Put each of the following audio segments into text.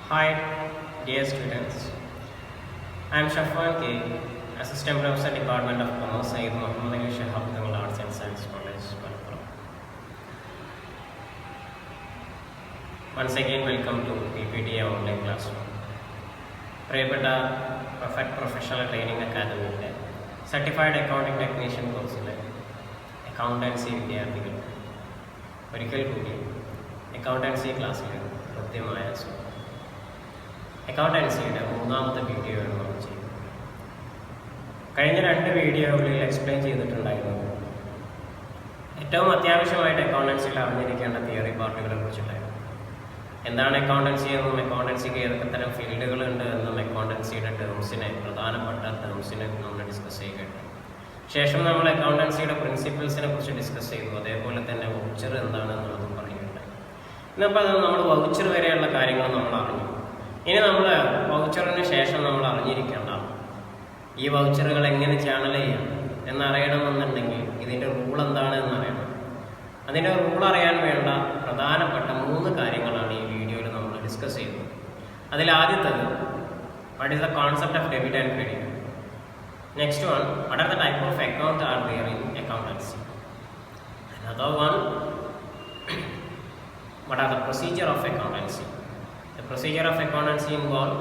Hi, dear students. I am Shafwan K, Assistant Professor, Department of Commerce, Syed Muhammad Ali Shahab Tamil Arts and Science College, Malappuram. Once again, welcome to PPTA online classroom. പ്രിയപ്പെട്ട professional training അക്കാദമിയുടെ certified accounting technician കോഴ്സിലെ accountancy വിദ്യാർത്ഥികൾക്ക് ഒരിക്കൽ കൂടി accountancy ക്ലാസ്സിൽ കൃത്യമായ അക്കൗണ്ടൻസിയുടെ മൂന്നാമത്തെ വീഡിയോയാണ് നമ്മൾ ചെയ്യുന്നത്. കഴിഞ്ഞ 2 വീഡിയോകളിൽ എക്സ്പ്ലെയിൻ ചെയ്തിട്ടുണ്ടായിരുന്നു ഏറ്റവും അത്യാവശ്യമായിട്ട് അക്കൗണ്ടൻസിയിൽ അറിഞ്ഞിരിക്കേണ്ട തിയറി പാർട്ടുകളെ കുറിച്ചിട്ടായിരുന്നു. എന്താണ് അക്കൗണ്ടൻസി എന്നും അക്കൗണ്ടൻസിക്ക് ഏതൊക്കെ തരം ഫീൽഡുകളുണ്ട് എന്നും അക്കൗണ്ടൻസിയുടെ പ്രധാനപ്പെട്ട ടേംസിനെ നമ്മൾ ഡിസ്കസ് ചെയ്യുകയുണ്ട്. ശേഷം നമ്മൾ അക്കൗണ്ടൻസിയുടെ പ്രിൻസിപ്പിൾസിനെ കുറിച്ച് ഡിസ്കസ് ചെയ്തു. അതേപോലെ തന്നെ വൗച്ചർ എന്താണെന്നുള്ളതും പറയുകയുണ്ടായി. ഇന്നിപ്പോൾ നമ്മൾ വൗച്ചർ വരെയുള്ള കാര്യങ്ങൾ നമ്മൾ അറിഞ്ഞു. ഇനി നമ്മൾ വൗച്ചറിന് ശേഷം നമ്മൾ അറിഞ്ഞിരിക്കേണ്ട ഈ വൗച്ചറുകൾ എങ്ങനെ ചാനൽ ചെയ്യാം എന്നറിയണമെന്നുണ്ടെങ്കിൽ ഇതിൻ്റെ റൂൾ എന്താണ് എന്നറിയണം. അതിൻ്റെ റൂൾ അറിയാൻ വേണ്ട പ്രധാനപ്പെട്ട 3 കാര്യങ്ങളാണ് ഈ വീഡിയോയിൽ നമ്മൾ ഡിസ്കസ് ചെയ്യുന്നത്. അതിലാദ്യത്തത് what is the concept of debit and credit. Next one, what are the type of account are there in accountancy. Another one, what are the procedure of accountancy. The procedure of accountancy involve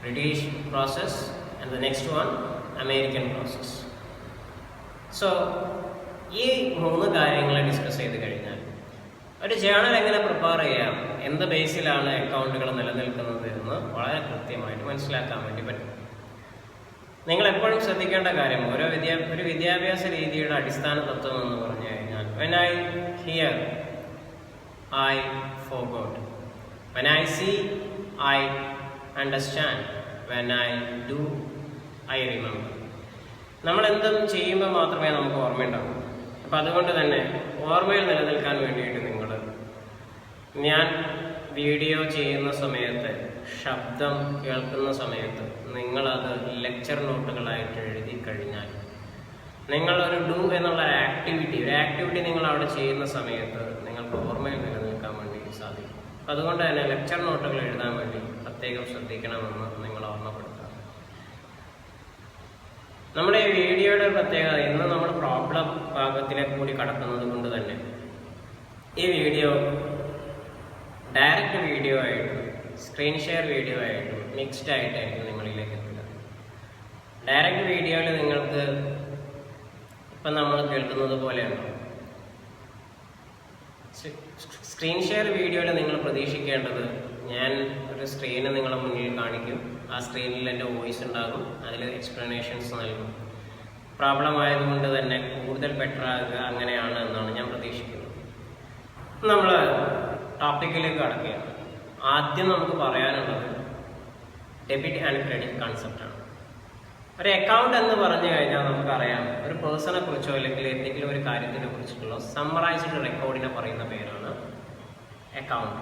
British process and the next one American process. So ഈ 3 കാര്യങ്ങൾ discuss ചെയ്ത് കഴിഞ്ഞാൽ ഒരു journal എങ്ങനെ prepare ചെയ്യാം, എന്ത് ബേസിലാണ് അക്കൗണ്ടുകൾ നിലനിൽക്കുന്നത് എന്ന് വളരെ കൃത്യമായിട്ട് മനസ്സിലാക്കാൻ വേണ്ടി പറ്റും. നിങ്ങൾ എപ്പോഴും ശ്രദ്ധിക്കേണ്ട കാര്യം, ഒരു വിദ്യാഭ്യാസ രീതിയുടെ അടിസ്ഥാന തത്വം എന്ന് പറഞ്ഞു കഴിഞ്ഞാൽ when I hear I forgot, when I see I understand, when I do I remember. നമ്മൾ എന്തും ചെയ്യുമ്പോൾ മാത്രമേ നമുക്ക് ഓർമ്മയുണ്ടാവൂ. അപ്പം അതുകൊണ്ട് തന്നെ ഓർമ്മയിൽ നിലനിൽക്കാൻ വേണ്ടിയിട്ട് ഞാൻ വീഡിയോ ചെയ്യുന്ന സമയത്ത്, ശബ്ദം കേൾക്കുന്ന സമയത്ത് നിങ്ങളത് ലെക്ചർ നോട്ടുകളായിട്ട് എഴുതി കഴിഞ്ഞാൽ നിങ്ങളൊരു ഡു എന്നുള്ള ഒരു ആക്ടിവിറ്റി നിങ്ങൾ അവിടെ ചെയ്യുന്ന സമയത്ത് നിങ്ങൾക്ക് ഓർമ്മയിൽ നിലനിൽക്കാൻ വേണ്ടി സാധിക്കും. അതുകൊണ്ട് തന്നെ ലെക്ചർ നോട്ടുകൾ എഴുതാൻ വേണ്ടി പ്രത്യേകം ശ്രദ്ധിക്കണമെന്ന് നിങ്ങൾ ഓർമ്മപ്പെടുത്തുക. നമ്മുടെ ഈ വീഡിയോയുടെ പ്രത്യേകത, ഇന്ന് നമ്മൾ പ്രോബ്ലം ഭാഗത്തിലേക്ക് കൂടി കടക്കുന്നത് കൊണ്ട് തന്നെ ഈ വീഡിയോ ഡയറക്റ്റ് വീഡിയോ ആയിട്ടും സ്ക്രീൻ ഷെയർ വീഡിയോ ആയിട്ടും മിക്സ്ഡ് ആയിട്ടായിരിക്കും നിങ്ങളിലേക്ക് എത്തുക. ഡയറക്റ്റ് വീഡിയോയിൽ നിങ്ങൾക്ക് ഇപ്പം നമ്മൾ കേൾക്കുന്നത് പോലെയാണ്. സ്ക്രീൻ ഷെയർ വീഡിയോയിൽ നിങ്ങൾ പ്രതീക്ഷിക്കേണ്ടത്, ഞാൻ ഒരു സ്ക്രീന് നിങ്ങളുടെ മുന്നിൽ കാണിക്കും, ആ സ്ക്രീനിൽ എൻ്റെ വോയിസ് ഉണ്ടാകും, അതിൽ എക്സ്പ്ലനേഷൻസ് നൽകും. പ്രോബ്ലം ആയതുകൊണ്ട് തന്നെ കൂടുതൽ ബെറ്റർ ആകുക അങ്ങനെയാണ് എന്നാണ് ഞാൻ പ്രതീക്ഷിക്കുന്നത്. നമ്മൾ ടോപ്പിക്കിലേക്ക് കടക്കുകയാണ്. ആദ്യം നമുക്ക് പറയാനുള്ളത് ഡെബിറ്റ് ആൻഡ് ക്രെഡിറ്റ് കൺസെപ്റ്റാണ്. ഒരു അക്കൗണ്ട് എന്ന് പറഞ്ഞു കഴിഞ്ഞാൽ നമുക്കറിയാം, ഒരു പേഴ്സണെ കുറിച്ചോ അല്ലെങ്കിൽ എന്തെങ്കിലും ഒരു കാര്യത്തിനെ കുറിച്ചിട്ടുള്ള സമ്മറൈസ്ഡ് റെക്കോർഡിനെ പറയുന്ന പേരാണ് account.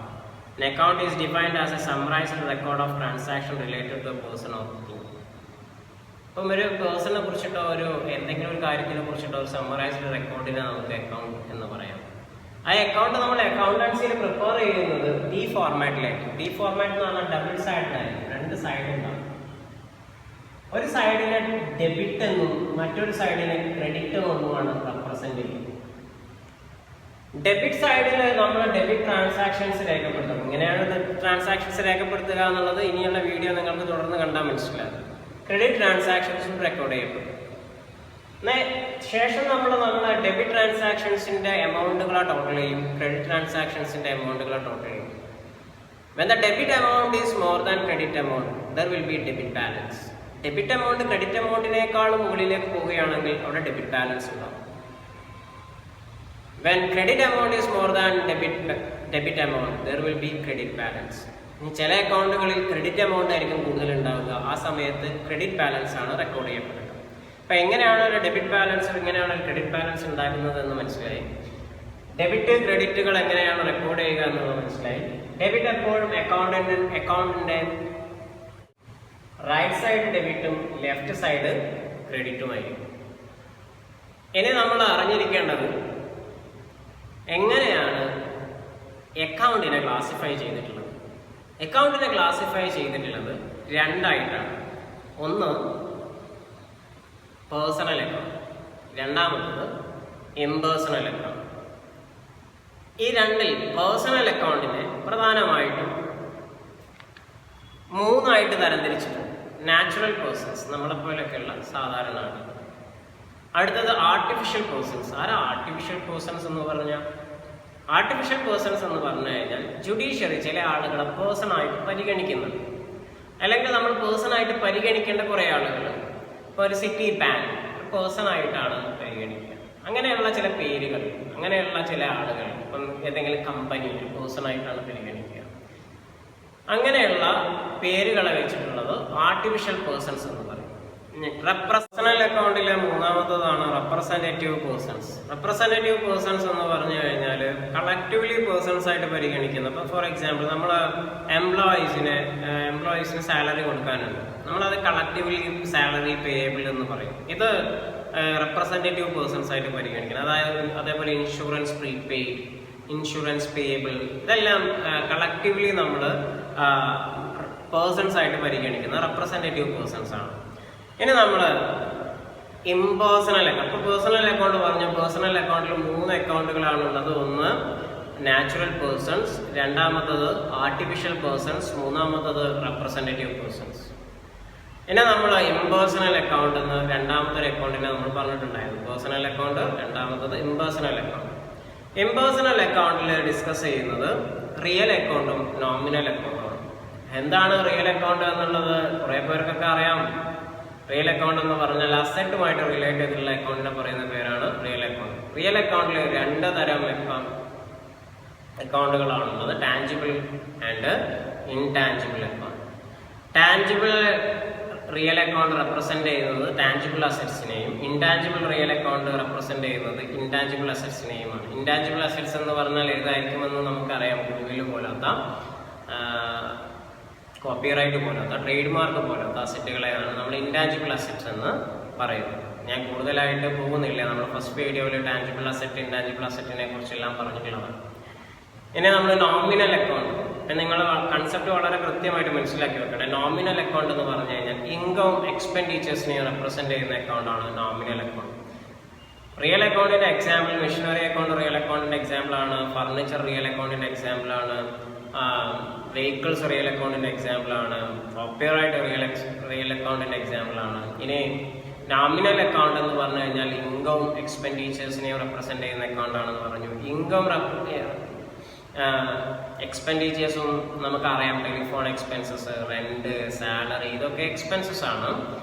An account is defined as a summarized record of transaction related to a person or thing. ഇപ്പം ഒരു പേഴ്സണെ കുറിച്ചിട്ടോ എന്തെങ്കിലും ഒരു കാര്യത്തിനെ കുറിച്ചിട്ടോ ഒരു സമ്മറൈസ്ഡ് റെക്കോർഡിനെ നമുക്ക് അക്കൗണ്ട് എന്ന് പറയാം. ആ അക്കൗണ്ട് നമ്മൾ അക്കൗണ്ടൻസിയിൽ പ്രിപ്പയർ ചെയ്യുന്നത് ടി ഫോർമാറ്റിലായിരിക്കും. ടി ഫോർമാറ്റ് എന്ന് പറഞ്ഞാൽ ഡബിൾ സൈഡിലായിരിക്കും, 2 സൈഡ് ഉണ്ടാകും. ഒരു സൈഡിനെ ഡെബിറ്റ് എന്നും മറ്റൊരു സൈഡിനെ ക്രെഡിറ്റ് എന്നുമാണ് റെപ്രസെന്റ് ചെയ്യുന്നത്. ഡെബിറ്റ് സൈഡിൽ നമ്മൾ ഡെബിറ്റ് ട്രാൻസാക്ഷൻസ് രേഖപ്പെടുത്തും. ഇങ്ങനെയാണ് ട്രാൻസാക്ഷൻസ് രേഖപ്പെടുത്തുക എന്നുള്ളത് ഇനിയുള്ള വീഡിയോ നിങ്ങൾക്ക് തുടർന്ന് കണ്ടാൽ മനസ്സിലാകും. ക്രെഡിറ്റ് ട്രാൻസാക്ഷൻസും റെക്കോർഡ് ചെയ്യപ്പെടും. ശേഷം നമ്മൾ ഡെബിറ്റ് ട്രാൻസാക്ഷൻസിന്റെ എമൗണ്ടുകളെ ടോട്ടൽ ചെയ്യും, ക്രെഡിറ്റ് ട്രാൻസാക്ഷൻസിന്റെ എമൗണ്ടുകളെ ടോട്ടൽ ചെയ്യും. When the debit amount is more than credit amount, there will be debit balance. Debit amount credit എമൗണ്ടിനേക്കാളും മുകളിലേക്ക് പോവുകയാണെങ്കിൽ അവിടെ ഡെബിറ്റ് ബാലൻസ് ഉണ്ടാവും. When credit amount is more than debit amount, there will be credit balance. ചില അക്കൗണ്ടുകളിൽ credit amount ആയിരിക്കും കൂടുതൽ ഉണ്ടാവുക. ആ സമയത്ത് ക്രെഡിറ്റ് ബാലൻസ് ആണ് റെക്കോർഡ് ചെയ്യപ്പെടുന്നത്. അപ്പം എങ്ങനെയാണ് ഒരു ഡെബിറ്റ് ബാലൻസ്, എങ്ങനെയാണ് ഒരു ക്രെഡിറ്റ് ബാലൻസ് ഉണ്ടാക്കുന്നത് എന്ന് മനസ്സിലായി. ഡെബിറ്റ് ക്രെഡിറ്റുകൾ എങ്ങനെയാണ് റെക്കോർഡ് ചെയ്യുക എന്നുള്ളത് മനസ്സിലായി. ഡെബിറ്റ് എപ്പോഴും അക്കൗണ്ടിന്റെ റൈറ്റ് സൈഡ് ഡെബിറ്റും ലെഫ്റ്റ് സൈഡ് ക്രെഡിറ്റുമായിരിക്കും. ഇനി നമ്മൾ അറിഞ്ഞിരിക്കേണ്ടത് എങ്ങനെയാണ് അക്കൗണ്ടിനെ ക്ലാസിഫൈ ചെയ്തിട്ടുള്ളത്. അക്കൗണ്ടിനെ ക്ലാസിഫൈ ചെയ്തിട്ടുള്ളത് രണ്ടായിട്ടാണ്. ഒന്ന് പേഴ്സണൽ അക്കൗണ്ട്, രണ്ടാമത്തത് ഇംപേഴ്സണൽ അക്കൗണ്ട്. ഈ രണ്ടിൽ പേഴ്സണൽ അക്കൗണ്ടിനെ പ്രധാനമായിട്ടും മൂന്നായിട്ട് തരംതിരിച്ചിട്ടുണ്ട്. നാച്ചുറൽ പേഴ്സൺസ്, നമ്മളെപ്പോലൊക്കെയുള്ള സാധാരണ ആളുകൾ. അടുത്തത് ആർട്ടിഫിഷ്യൽ പേഴ്സൺസ്. ആരാ ആർട്ടിഫിഷ്യൽ പേഴ്സൺസ് എന്ന് പറഞ്ഞാൽ? ആർട്ടിഫിഷ്യൽ പേഴ്സൺസ് എന്ന് പറഞ്ഞു കഴിഞ്ഞാൽ ജുഡീഷ്യറി ചില ആളുകളെ പേഴ്സണായിട്ട് പരിഗണിക്കുന്നുണ്ട്, അല്ലെങ്കിൽ നമ്മൾ പേഴ്സണായിട്ട് പരിഗണിക്കേണ്ട കുറേ ആളുകൾ. ഇപ്പോൾ ഒരു സിറ്റി ബാങ്ക് പേഴ്സണായിട്ടാണ് പരിഗണിക്കുക. അങ്ങനെയുള്ള ചില പേരുകൾ, അങ്ങനെയുള്ള ചില ആളുകൾ, ഇപ്പം ഏതെങ്കിലും കമ്പനി പേഴ്സണായിട്ടാണ് പരിഗണിക്കുക. അങ്ങനെയുള്ള പേരുകളെ വെച്ചിട്ടുള്ളത് ആർട്ടിഫിഷ്യൽ പേഴ്സൺസ് എന്ന് പറയും. റെപ്രസണൽ അക്കൗണ്ടിലെ മൂന്നാമത്തതാണ് റെപ്രസെന്റേറ്റീവ് പേഴ്സൺസ്. റെപ്രസെന്റേറ്റീവ് പേഴ്സൺസ് എന്ന് പറഞ്ഞു കഴിഞ്ഞാൽ കളക്റ്റീവ്ലി പേഴ്സൺസ് ആയിട്ട് പരിഗണിക്കുന്നത്. ഇപ്പോൾ ഫോർ എക്സാമ്പിൾ നമ്മൾ എംപ്ലോയീസിന് സാലറി കൊടുക്കാനുണ്ട്, നമ്മളത് കളക്റ്റീവ്ലി സാലറി പേയബിൾ എന്ന് പറയും. ഇത് റെപ്രസെന്റേറ്റീവ് പേഴ്സൺസ് ആയിട്ട് പരിഗണിക്കുന്നത്. അതായത് അതേപോലെ ഇൻഷുറൻസ് പ്രീപെയ്ഡ്, ഇൻഷുറൻസ് പേയബിൾ, ഇതെല്ലാം കളക്റ്റീവ്ലി നമ്മൾ പേഴ്സൺസ് ആയിട്ട് പരിഗണിക്കുന്ന റെപ്രസെന്റേറ്റീവ് പേഴ്സൺസ് ആണ്. ഇനി നമ്മൾ ഇംപേഴ്സണൽ അക്കൗണ്ട്. ഇപ്പോൾ പേഴ്സണൽ അക്കൗണ്ട് പറഞ്ഞു, പേഴ്സണൽ അക്കൗണ്ടിൽ 3 അക്കൗണ്ടുകളാണുള്ളത്. ഒന്ന് നാച്ചുറൽ പേഴ്സൺസ്, രണ്ടാമത്തത് ആർട്ടിഫിഷ്യൽ പേഴ്സൺസ്, മൂന്നാമത്തത് റെപ്രസെന്റേറ്റീവ് പേഴ്സൺസ്. ഇനി നമ്മൾ ഇംപേഴ്സണൽ അക്കൗണ്ട് എന്ന് രണ്ടാമത്തെ അക്കൗണ്ടിനെ നമ്മൾ പറഞ്ഞിട്ടുണ്ടായിരുന്നു. പേഴ്സണൽ അക്കൗണ്ട്, രണ്ടാമത്തത് ഇംപേഴ്സണൽ അക്കൗണ്ട്. ഇംപേഴ്സണൽ അക്കൗണ്ടിൽ ഡിസ്കസ് ചെയ്യുന്നത് റിയൽ അക്കൗണ്ടും നോമിനൽ അക്കൗണ്ടുമാണ്. എന്താണ് റിയൽ അക്കൗണ്ട് എന്നുള്ളത് കുറേ പേർക്കൊക്കെ അറിയാം. റിയൽ അക്കൗണ്ട് എന്ന് പറഞ്ഞാൽ അസറ്റുമായിട്ട് റിലേറ്റ് ചെയ്തിട്ടുള്ള അക്കൗണ്ടിനെ പറയുന്ന പേരാണ് റിയൽ അക്കൗണ്ട്. റിയൽ അക്കൗണ്ടിൽ 2 തരം അക്കൗണ്ടുകളാണുള്ളത്, tangible and intangible account. Tangible real account represent ചെയ്യുന്നത് ടാഞ്ചിബിൾ അസറ്റ്സിനെയും, ഇൻടാഞ്ചിബിൾ റിയൽ അക്കൗണ്ട് റെപ്രസെന്റ് ചെയ്യുന്നത് ഇൻടാഞ്ചിബിൾ അസറ്റ്സിനെയുമാണ്. ഇൻടാഞ്ചിബിൾ അസറ്റ്സ് എന്ന് പറഞ്ഞാൽ ഏതായിരിക്കുമെന്ന് നമുക്കറിയാം. ഗൂഗിൾ പോലാത്ത, കോപ്പിറൈറ്റ് പോലാത്ത, ട്രേഡ് മാർക്ക് പോലാത്ത അസറ്റുകളെയാണ് നമ്മൾ ഇൻടാഞ്ചിബിൾ അസറ്റ്സ് എന്ന് പറയുന്നത്. ഞാൻ കൂടുതലായിട്ട് പോകുന്നില്ല, നമ്മൾ ഫസ്റ്റ് വീഡിയോയിൽ ടാഞ്ചിബിൾ അസറ്റ്, ഇൻടാഞ്ചിബിൾ അസറ്റിനെ കുറിച്ചെല്ലാം പറഞ്ഞിട്ടുള്ളതാണ്. ഇനി നമ്മൾ നോമിനൽ അക്കൗണ്ട്, നിങ്ങൾ കൺസെപ്റ്റ് വളരെ കൃത്യമായിട്ട് മനസ്സിലാക്കി വെക്കണം. നോമിനൽ അക്കൗണ്ട് എന്ന് പറഞ്ഞു കഴിഞ്ഞാൽ ഇൻകം എക്സ്പെൻഡിച്ചേഴ്സിനെ റെപ്രസെന്റ് ചെയ്യുന്ന അക്കൗണ്ടാണ് നോമിനൽ അക്കൗണ്ട്. റിയൽ അക്കൗണ്ടിന്റെ എക്സാമ്പിൾ മെഷീനറി അക്കൗണ്ട് റിയൽ അക്കൗണ്ടിന്റെ എക്സാമ്പിൾ ആണ്, ഫർണിച്ചർ റിയൽ അക്കൗണ്ടിന്റെ എക്സാമ്പിൾ ആണ്, വെഹിക്കിൾസ് റിയൽ അക്കൗണ്ടിന്റെ എക്സാമ്പിൾ ആണ്, കോപ്പിറൈറ്റ് റിയൽ അക്കൗണ്ടിന്റെ എക്സാമ്പിൾ ആണ്. ഇനി നോമിനൽ അക്കൗണ്ട് എന്ന് പറഞ്ഞു കഴിഞ്ഞാൽ ഇൻകം എക്സ്പെൻഡിച്ചേഴ്സിനെ റെപ്രസെന്റ് ചെയ്യുന്ന അക്കൗണ്ട് ആണെന്ന് പറഞ്ഞു. ഇൻകം എക്സ്പെൻഡിച്ചേഴ്സും നമുക്കറിയാം, ടെലിഫോൺ എക്സ്പെൻസസ്, റെന്റ്, സാലറി, ഇതൊക്കെ എക്സ്പെൻസസ് ആണ്.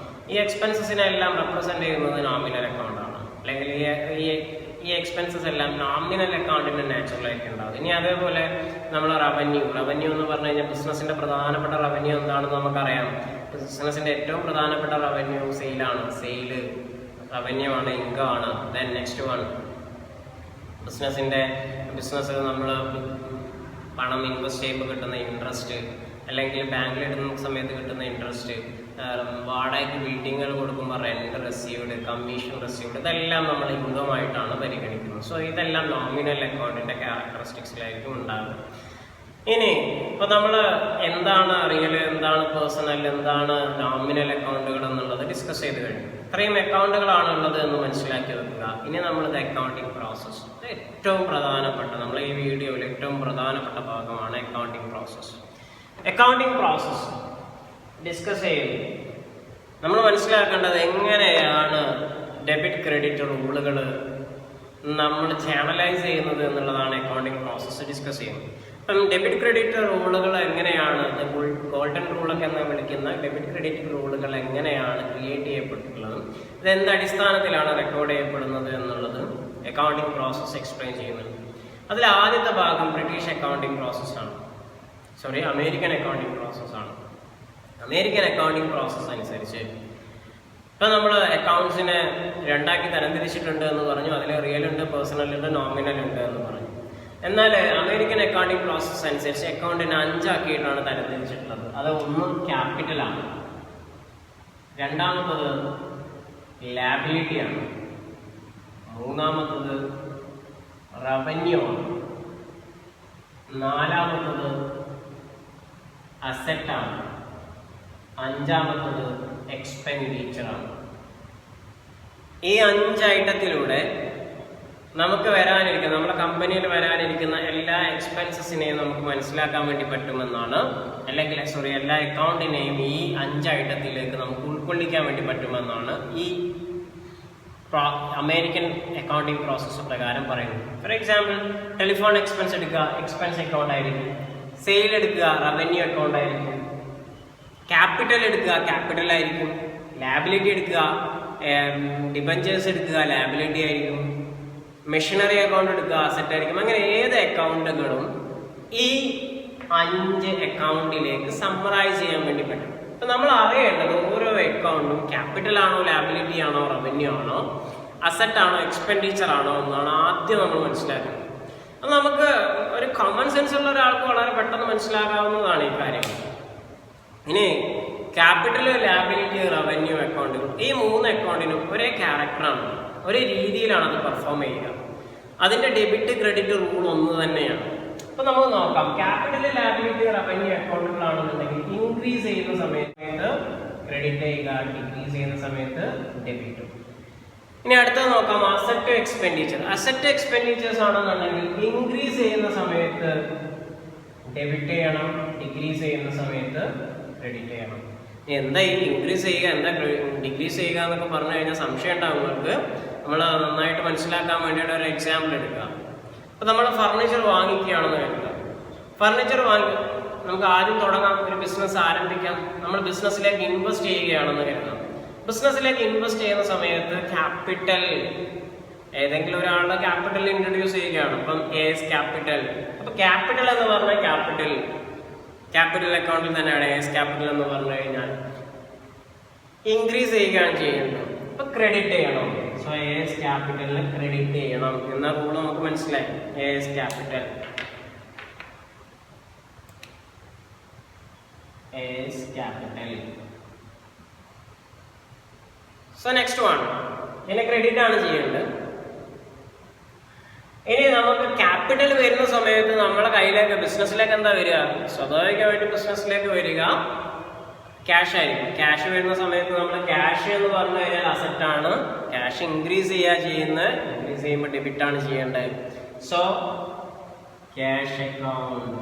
ഈ എക്സ്പെൻസസിനെല്ലാം റെപ്രസെന്റ് ചെയ്യുന്നത് നോമിനൽ അക്കൗണ്ട് ആണ്. അല്ലെങ്കിൽ ഈ എക്സ്പെൻസസ് എല്ലാം നോമിനൽ അക്കൗണ്ടിന്റെ നാച്ചുറലായിട്ട് ഉണ്ടാവും. ഇനി അതേപോലെ നമ്മൾ റവന്യൂ എന്ന് പറഞ്ഞു കഴിഞ്ഞാൽ ബിസിനസിന്റെ പ്രധാനപ്പെട്ട റവന്യൂ എന്താണെന്ന് നമുക്കറിയാം. ബിസിനസിന്റെ ഏറ്റവും പ്രധാനപ്പെട്ട റവന്യൂ സെയിലാണ്. സെയില് റവന്യൂ ആണ്, ഇൻകം ആണ്. ദെൻ നെക്സ്റ്റ് വൺ ബിസിനസ് നമ്മൾ പണം ഇൻവെസ്റ്റ് ചെയ്യുമ്പോൾ കിട്ടുന്ന ഇൻട്രസ്റ്റ്, അല്ലെങ്കിൽ ബാങ്കിൽ ഇടുന്ന സമയത്ത് കിട്ടുന്ന ഇൻട്രസ്റ്റ്, വാടകയ്ക്ക് ബിൽഡിങ്ങുകൾ കൊടുക്കുമ്പോൾ റെന്റ് റെസീവ്ഡ്, കമ്മീഷൻ റെസീവ്ഡ്, ഇതെല്ലാം നമ്മൾ ഇൻകം ആയിട്ടാണ് പരിഗണിക്കുന്നത്. സോ ഇതെല്ലാം നോമിനൽ അക്കൗണ്ടിന്റെ ക്യാരക്ടറിസ്റ്റിക്സിലായിരിക്കും ഉണ്ടാകുക. ഇനി ഇപ്പോൾ നമ്മൾ എന്താണ് റിയൽ, എന്താണ് പേഴ്സണൽ, എന്താണ് നോമിനൽ അക്കൗണ്ടുകൾ എന്നുള്ളത് ഡിസ്കസ് ചെയ്ത് കഴിഞ്ഞു. ഇത്രയും അക്കൗണ്ടുകളാണ് ഉള്ളത് എന്ന് മനസ്സിലാക്കി വെക്കുക. ഇനി നമ്മളത് അക്കൗണ്ടിങ് പ്രോസസ്സ്, ഏറ്റവും പ്രധാനപ്പെട്ട, നമ്മൾ ഈ വീഡിയോയിൽ ഏറ്റവും പ്രധാനപ്പെട്ട ഭാഗമാണ് accounting process. Accounting process discuss ചെയ്യുന്നത് നമ്മൾ മനസ്സിലാക്കേണ്ടത് എങ്ങനെയാണ് ഡെബിറ്റ് ക്രെഡിറ്റ് റൂളുകൾ നമ്മൾ ചാനലൈസ് ചെയ്യുന്നത് എന്നുള്ളതാണ് അക്കൗണ്ടിങ് പ്രോസസ്സ് ഡിസ്കസ് ചെയ്യുന്നത്. അപ്പം ഡെബിറ്റ് ക്രെഡിറ്റ് റൂളുകൾ എങ്ങനെയാണ്, ഗോൾഡൻ റൂളൊക്കെ എന്ന് വിളിക്കുന്ന ഡെബിറ്റ് ക്രെഡിറ്റ് റൂളുകൾ എങ്ങനെയാണ് ക്രിയേറ്റ് ചെയ്യപ്പെട്ടിട്ടുള്ളത്, ഇതെന്ത് അടിസ്ഥാനത്തിലാണ് റെക്കോർഡ് ചെയ്യപ്പെടുന്നത് എന്നുള്ളത് അക്കൗണ്ടിങ് പ്രോസസ്സ് എക്സ്പ്ലെയിൻ ചെയ്യുന്നുണ്ട്. അതിൽ ആദ്യത്തെ ഭാഗം ബ്രിട്ടീഷ് അക്കൗണ്ടിങ് പ്രോസസ്സാണ്, അമേരിക്കൻ അക്കൗണ്ടിങ് പ്രോസസ്സാണ്. അമേരിക്കൻ അക്കൗണ്ടിങ് പ്രോസസ്സ് അനുസരിച്ച് ഇപ്പം നമ്മൾ അക്കൗണ്ട്സിനെ 2ആക്കി തരംതിരിച്ചിട്ടുണ്ട് എന്ന് പറഞ്ഞു. അതിൽ റിയൽ ഉണ്ട്, പേഴ്സണൽ ഉണ്ട്, നോമിനൽ ഉണ്ട് എന്ന് പറഞ്ഞു. എന്നാൽ അമേരിക്കൻ അക്കൗണ്ടിങ് പ്രോസസ്സ് അനുസരിച്ച് അക്കൗണ്ടിനെ 5 ആക്കിയിട്ടാണ് തരംതിരിച്ചിട്ടുള്ളത്. അത് ഒന്ന് ക്യാപിറ്റലാണ്, രണ്ടാമത്തത് ലാബിലിറ്റിയാണ്, മൂന്നാമത്തത് റവന്യൂ ആണ്, നാലാമത്തത് അസറ്റാണ്. അഞ്ചാമത്തത് എക്സ്പെൻഡിച്ചറാണ്. ഈ 5 ഐറ്റത്തിലൂടെ നമുക്ക് വരാനിരിക്കുന്ന, നമ്മുടെ കമ്പനിയിൽ വരാനിരിക്കുന്ന എല്ലാ എക്സ്പെൻസസിനെയും നമുക്ക് മനസ്സിലാക്കാൻ വേണ്ടി പറ്റുമെന്നാണ്, അല്ലെങ്കിൽ എല്ലാ അക്കൗണ്ടിനെയും ഈ 5 ഐറ്റത്തിലേക്ക് നമുക്ക് ഉൾക്കൊള്ളിക്കാൻ വേണ്ടി പറ്റുമെന്നാണ് ഈ അമേരിക്കൻ അക്കൗണ്ടിങ് പ്രോസസ്സ് പ്രകാരം പറയുന്നത്. ഫോർ എക്സാമ്പിൾ, ടെലിഫോൺ എക്സ്പെൻസ് എടുക്കുക, എക്സ്പെൻസ് അക്കൗണ്ട് ആയിരിക്കും. സെയിൽ എടുക്കുക, റവന്യൂ അക്കൗണ്ട് ആയിരിക്കും. ക്യാപിറ്റൽ എടുക്കുക, ക്യാപിറ്റൽ ആയിരിക്കും. ലാബിലിറ്റി എടുക്കുക, ഡിബഞ്ചേഴ്സ് എടുക്കുക, ലാബിലിറ്റി ആയിരിക്കും. മെഷീനറി അക്കൗണ്ട് എടുക്കുക, അസറ്റ് ആയിരിക്കും. അങ്ങനെ ഏത് അക്കൗണ്ടുകളും ഈ 5 അക്കൗണ്ടിലേക്ക് സമ്മറൈസ് ചെയ്യാൻ വേണ്ടി പറ്റും. അപ്പൊ നമ്മൾ അറിയേണ്ടത് ഓരോ അക്കൗണ്ടും ക്യാപിറ്റൽ ആണോ, ലാബിലിറ്റി ആണോ, റവന്യൂ ആണോ, അസറ്റ് ആണോ, എക്സ്പെൻഡിച്ചർ ആണോ എന്നാണ് ആദ്യം നമ്മൾ മനസ്സിലാക്കുന്നത്. അത് നമുക്ക് ഒരു കോമൺ സെൻസ് ഉള്ള ഒരാൾക്ക് വളരെ പെട്ടെന്ന് മനസ്സിലാകാവുന്നതാണ് ഈ കാര്യങ്ങൾ. ഇനി ക്യാപിറ്റൽ, ലാബിലിറ്റി, റവന്യൂ അക്കൗണ്ടുകൾ, ഈ 3 അക്കൗണ്ടിനും ഒരേ ക്യാരക്ടറാണ്, ഒരേ രീതിയിലാണ് അത് പെർഫോം ചെയ്യുക. അതിന്റെ ഡെബിറ്റ് ക്രെഡിറ്റ് റൂൾ ഒന്ന് തന്നെയാണ്. അപ്പൊ നമുക്ക് നോക്കാം, ക്യാപിറ്റൽ, ലാബിലിറ്റി, റവന്യൂ അക്കൗണ്ടുകളാണെന്നുണ്ടെങ്കിൽ ഇൻക്രീസ് ചെയ്യുന്ന സമയത്ത് ക്രെഡിറ്റ് ചെയ്യുക, ഡിക്രീസ് ചെയ്യുന്ന സമയത്ത് ഡെബിറ്റ്. ഇനി അടുത്തത് നോക്കാം, അസറ്റ് എക്സ്പെൻഡിച്ചർ. അസറ്റ് എക്സ്പെൻഡിച്ചേഴ്സ് ആണെന്നുണ്ടെങ്കിൽ ഇൻക്രീസ് ചെയ്യുന്ന സമയത്ത് ഡെബിറ്റ് ചെയ്യണം, ഡിക്രീസ് ചെയ്യുന്ന സമയത്ത് ക്രെഡിറ്റ് ചെയ്യണം. എന്താ ഈ ഇൻക്രീസ് ചെയ്യുക, എന്താ ഡിക്രീസ് ചെയ്യുക എന്നൊക്കെ പറഞ്ഞു കഴിഞ്ഞാൽ സംശയം ഉണ്ടാവും നിങ്ങൾക്ക്. നമ്മൾ നന്നായിട്ട് മനസ്സിലാക്കാൻ വേണ്ടിയിട്ട് ഒരു എക്സാമ്പിൾ എടുക്കുക. അപ്പൊ നമ്മൾ ഫർണിച്ചർ വാങ്ങിക്കുകയാണെന്ന് കരുതുക. ഫർണിച്ചർ നമുക്ക് ആദ്യം തുടങ്ങാം, ഒരു ബിസിനസ് ആരംഭിക്കാം. നമ്മൾ ബിസിനസ്സിലേക്ക് ഇൻവെസ്റ്റ് ചെയ്യുകയാണെന്ന് കരുതാം. ബിസിനസ്സിലേക്ക് ഇൻവെസ്റ്റ് ചെയ്യുന്ന സമയത്ത് ക്യാപിറ്റൽ, ഏതെങ്കിലും ഒരാളുടെ ക്യാപിറ്റൽ ഇൻട്രൊഡ്യൂസ് ചെയ്യുകയാണ്. അപ്പം എസ് ക്യാപിറ്റൽ. അപ്പൊ ക്യാപിറ്റൽ എന്ന് പറഞ്ഞാൽ ക്യാപിറ്റൽ അക്കൗണ്ടിൽ തന്നെയാണ് എസ് ക്യാപിറ്റൽ എന്ന് പറഞ്ഞു കഴിഞ്ഞാൽ ഇൻക്രീസ് ചെയ്യുകയാണ് ചെയ്യുന്നത്. അപ്പൊ ക്രെഡിറ്റ് ചെയ്യണം. സോ എസ് ക്യാപിറ്റലിന് ക്രെഡിറ്റ് ചെയ്യണം എന്ന റൂൾ നമുക്ക് മനസ്സിലായി. S capital, S capital. So next one, ഇതിനെ ക്രെഡിറ്റ് ആണ് ചെയ്യേണ്ടത്. ഇനി നമുക്ക് ക്യാപിറ്റൽ വരുന്ന സമയത്ത് നമ്മുടെ കയ്യിലേക്ക്, ബിസിനസ്സിലേക്ക് എന്താ വരിക? സ്വാഭാവികമായിട്ട് ബിസിനസ്സിലേക്ക് വരിക ക്യാഷ് ആയിരിക്കും. ക്യാഷ് വരുന്ന സമയത്ത് നമ്മൾ ക്യാഷ് എന്ന് പറഞ്ഞു കഴിഞ്ഞാൽ അസറ്റ് ആണ്. ക്യാഷ് ഇൻക്രീസ് ചെയ്യുന്നത്, ഇൻക്രീസ് ചെയ്യുമ്പോൾ ഡെബിറ്റ് ആണ് ചെയ്യേണ്ടത്. സോ ക്യാഷ് അക്കൗണ്ട്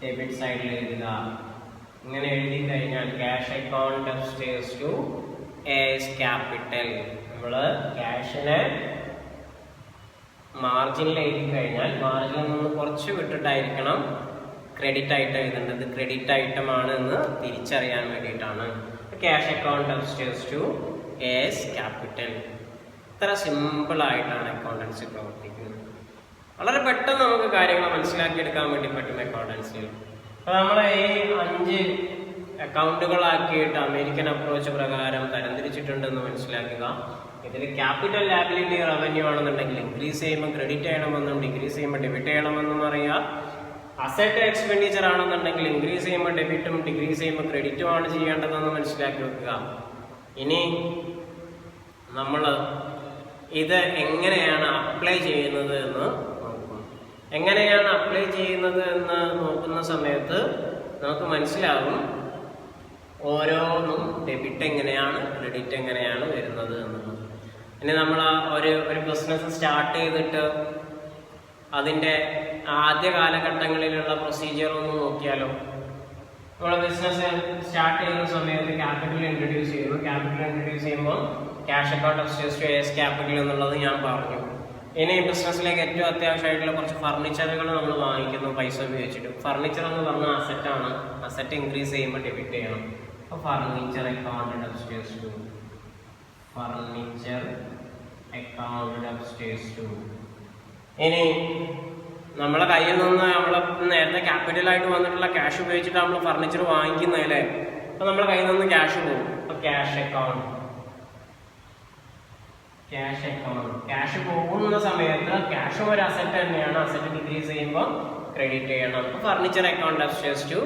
ഡെബിറ്റ് സൈഡിൽ എഴുതുക. ഇങ്ങനെ എഴുതി കഴിഞ്ഞാൽ cash account upstairs to S capital. നമ്മൾ ക്യാഷിനെ മാർജിനിൽ എഴുതി കഴിഞ്ഞാൽ മാർജിനിൽ നിന്ന് കുറച്ച് വിട്ടിട്ടായിരിക്കണം ക്രെഡിറ്റ് ആയിട്ട് എഴുതേണ്ടത്. ക്രെഡിറ്റ് ഐറ്റം ആണ് എന്ന് തിരിച്ചറിയാൻ വേണ്ടിയിട്ടാണ്. Cash account upstairs to S capital. ഇത്ര സിമ്പിൾ ആയിട്ടാണ് അക്കൗണ്ടൻസി പ്രവർത്തിക്കുന്നത്. വളരെ പെട്ടെന്ന് നമുക്ക് കാര്യങ്ങൾ മനസ്സിലാക്കിയെടുക്കാൻ വേണ്ടി പറ്റും അക്കൗണ്ടൻസിയിൽ. അപ്പോൾ നമ്മൾ ഈ 5 അക്കൗണ്ടുകളാക്കിയിട്ട് അമേരിക്കൻ അപ്രോച്ച് പ്രകാരം തരംതിരിച്ചിട്ടുണ്ടെന്ന് മനസ്സിലാക്കുക. ഇതിൽ ക്യാപിറ്റൽ, ലാബിലിറ്റി, റവന്യൂ ആണെന്നുണ്ടെങ്കിൽ ഇൻക്രീസ് ചെയ്യുമ്പോൾ ക്രെഡിറ്റ് ചെയ്യണമെന്നും ഡിക്രീസ് ചെയ്യുമ്പോൾ ഡെബിറ്റ് ചെയ്യണമെന്നും അറിയാം. അസറ്റ് എക്സ്പെൻഡിച്ചർ ആണെന്നുണ്ടെങ്കിൽ ഇൻക്രീസ് ചെയ്യുമ്പോൾ ഡെബിറ്റും ഡിക്രീസ് ചെയ്യുമ്പോൾ ക്രെഡിറ്റും ആണ് ചെയ്യേണ്ടതെന്ന് മനസ്സിലാക്കി വെക്കുക. ഇനി നമ്മൾ ഇത് എങ്ങനെയാണ് അപ്ലൈ ചെയ്യുന്നത് എന്ന് നോക്കും. എങ്ങനെയാണ് അപ്ലൈ ചെയ്യുന്നത് എന്ന് നോക്കുന്ന സമയത്ത് നമുക്ക് മനസ്സിലാകും ഓരോന്നും ഡെബിറ്റ് എങ്ങനെയാണ്, ക്രെഡിറ്റ് എങ്ങനെയാണ് വരുന്നത് എന്നുള്ളത്. ഇനി നമ്മൾ ഒരു ബിസിനസ് സ്റ്റാർട്ട് ചെയ്തിട്ട് അതിൻ്റെ ആദ്യ കാലഘട്ടങ്ങളിലുള്ള പ്രൊസീജിയർ ഒന്ന് നോക്കിയാലോ. നമ്മൾ ബിസിനസ് സ്റ്റാർട്ട് ചെയ്യുന്ന സമയത്ത് ക്യാപിറ്റൽ ഇൻട്രൊഡ്യൂസ് ചെയ്യുന്നു. ക്യാപിറ്റൽ ഇൻട്രൊഡ്യൂസ് ചെയ്യുമ്പോൾ cash account upstairs to S capital എന്നുള്ളത് ഞാൻ പറഞ്ഞു. ഇനി ബിസിനസ്സിലേക്ക് ഏറ്റവും അത്യാവശ്യമായിട്ടുള്ള കുറച്ച് ഫർണിച്ചറുകൾ നമ്മൾ വാങ്ങിക്കുന്നു പൈസ ഉപയോഗിച്ചിട്ട്. ഫർണിച്ചർ എന്ന് പറഞ്ഞാൽ അസറ്റാണ്. അസറ്റ് ഇൻക്രീസ് ചെയ്യുമ്പോൾ ഡെബിറ്റ് ചെയ്യണം. അപ്പോൾ furniture account upstairs to, furniture account upstairs to. ഇനി നമ്മളെ കയ്യിൽ നിന്ന് നമ്മൾ നേരത്തെ ക്യാപിറ്റലായിട്ട് വന്നിട്ടുള്ള ക്യാഷ് ഉപയോഗിച്ചിട്ട് നമ്മൾ ഫർണിച്ചർ വാങ്ങിക്കുന്നതല്ലേ. അപ്പോൾ നമ്മളെ കയ്യിൽ നിന്ന് ക്യാഷ് പോകും. അപ്പോൾ ക്യാഷ് അക്കൗണ്ട്, ക്യാഷ് പോകുന്ന സമയത്ത് ക്യാഷ് ഒരു അസറ്റ് തന്നെയാണ്. അസറ്റ് ഡിക്രീസ് ചെയ്യുമ്പോൾ ക്രെഡിറ്റ് ചെയ്യണം. അപ്പോൾ furniture account upstairs to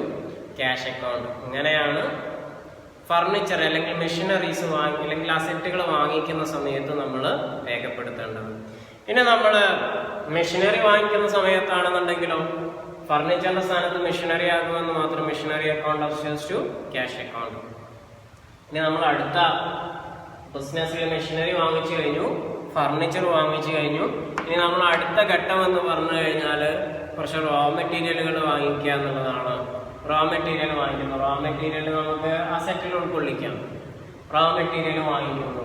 cash account. ഇങ്ങനെയാണ് ഫർണിച്ചർ അല്ലെങ്കിൽ മെഷീനറീസ് അല്ലെങ്കിൽ അസറ്റുകൾ വാങ്ങിക്കുന്ന സമയത്ത് നമ്മൾ രേഖപ്പെടുത്തേണ്ടത്. ഇനി നമ്മൾ മെഷീനറി വാങ്ങിക്കുന്ന സമയത്താണെന്നുണ്ടെങ്കിലോ ഫർണിച്ചറിന്റെ സ്ഥാനത്ത് മെഷീനറി ആകുമെന്ന് മാത്രം. Machinery account of sales to cash account. ഇനി നമ്മൾ അടുത്ത ബിസിനസ്സിൽ മെഷീനറി വാങ്ങിച്ചു കഴിഞ്ഞു, ഫർണിച്ചർ വാങ്ങിച്ചു കഴിഞ്ഞു. ഇനി നമ്മൾ അടുത്ത ഘട്ടം എന്ന് പറഞ്ഞു കഴിഞ്ഞാൽ കുറച്ച് റോ മെറ്റീരിയലുകൾ വാങ്ങിക്കുക എന്നുള്ളതാണ്. റോ മെറ്റീരിയൽ വാങ്ങിക്കുന്നു. റോ മെറ്റീരിയൽ നമുക്ക് അസറ്റിൽ ഉൾക്കൊള്ളിക്കാം. റോ മെറ്റീരിയൽ വാങ്ങിക്കുന്നു.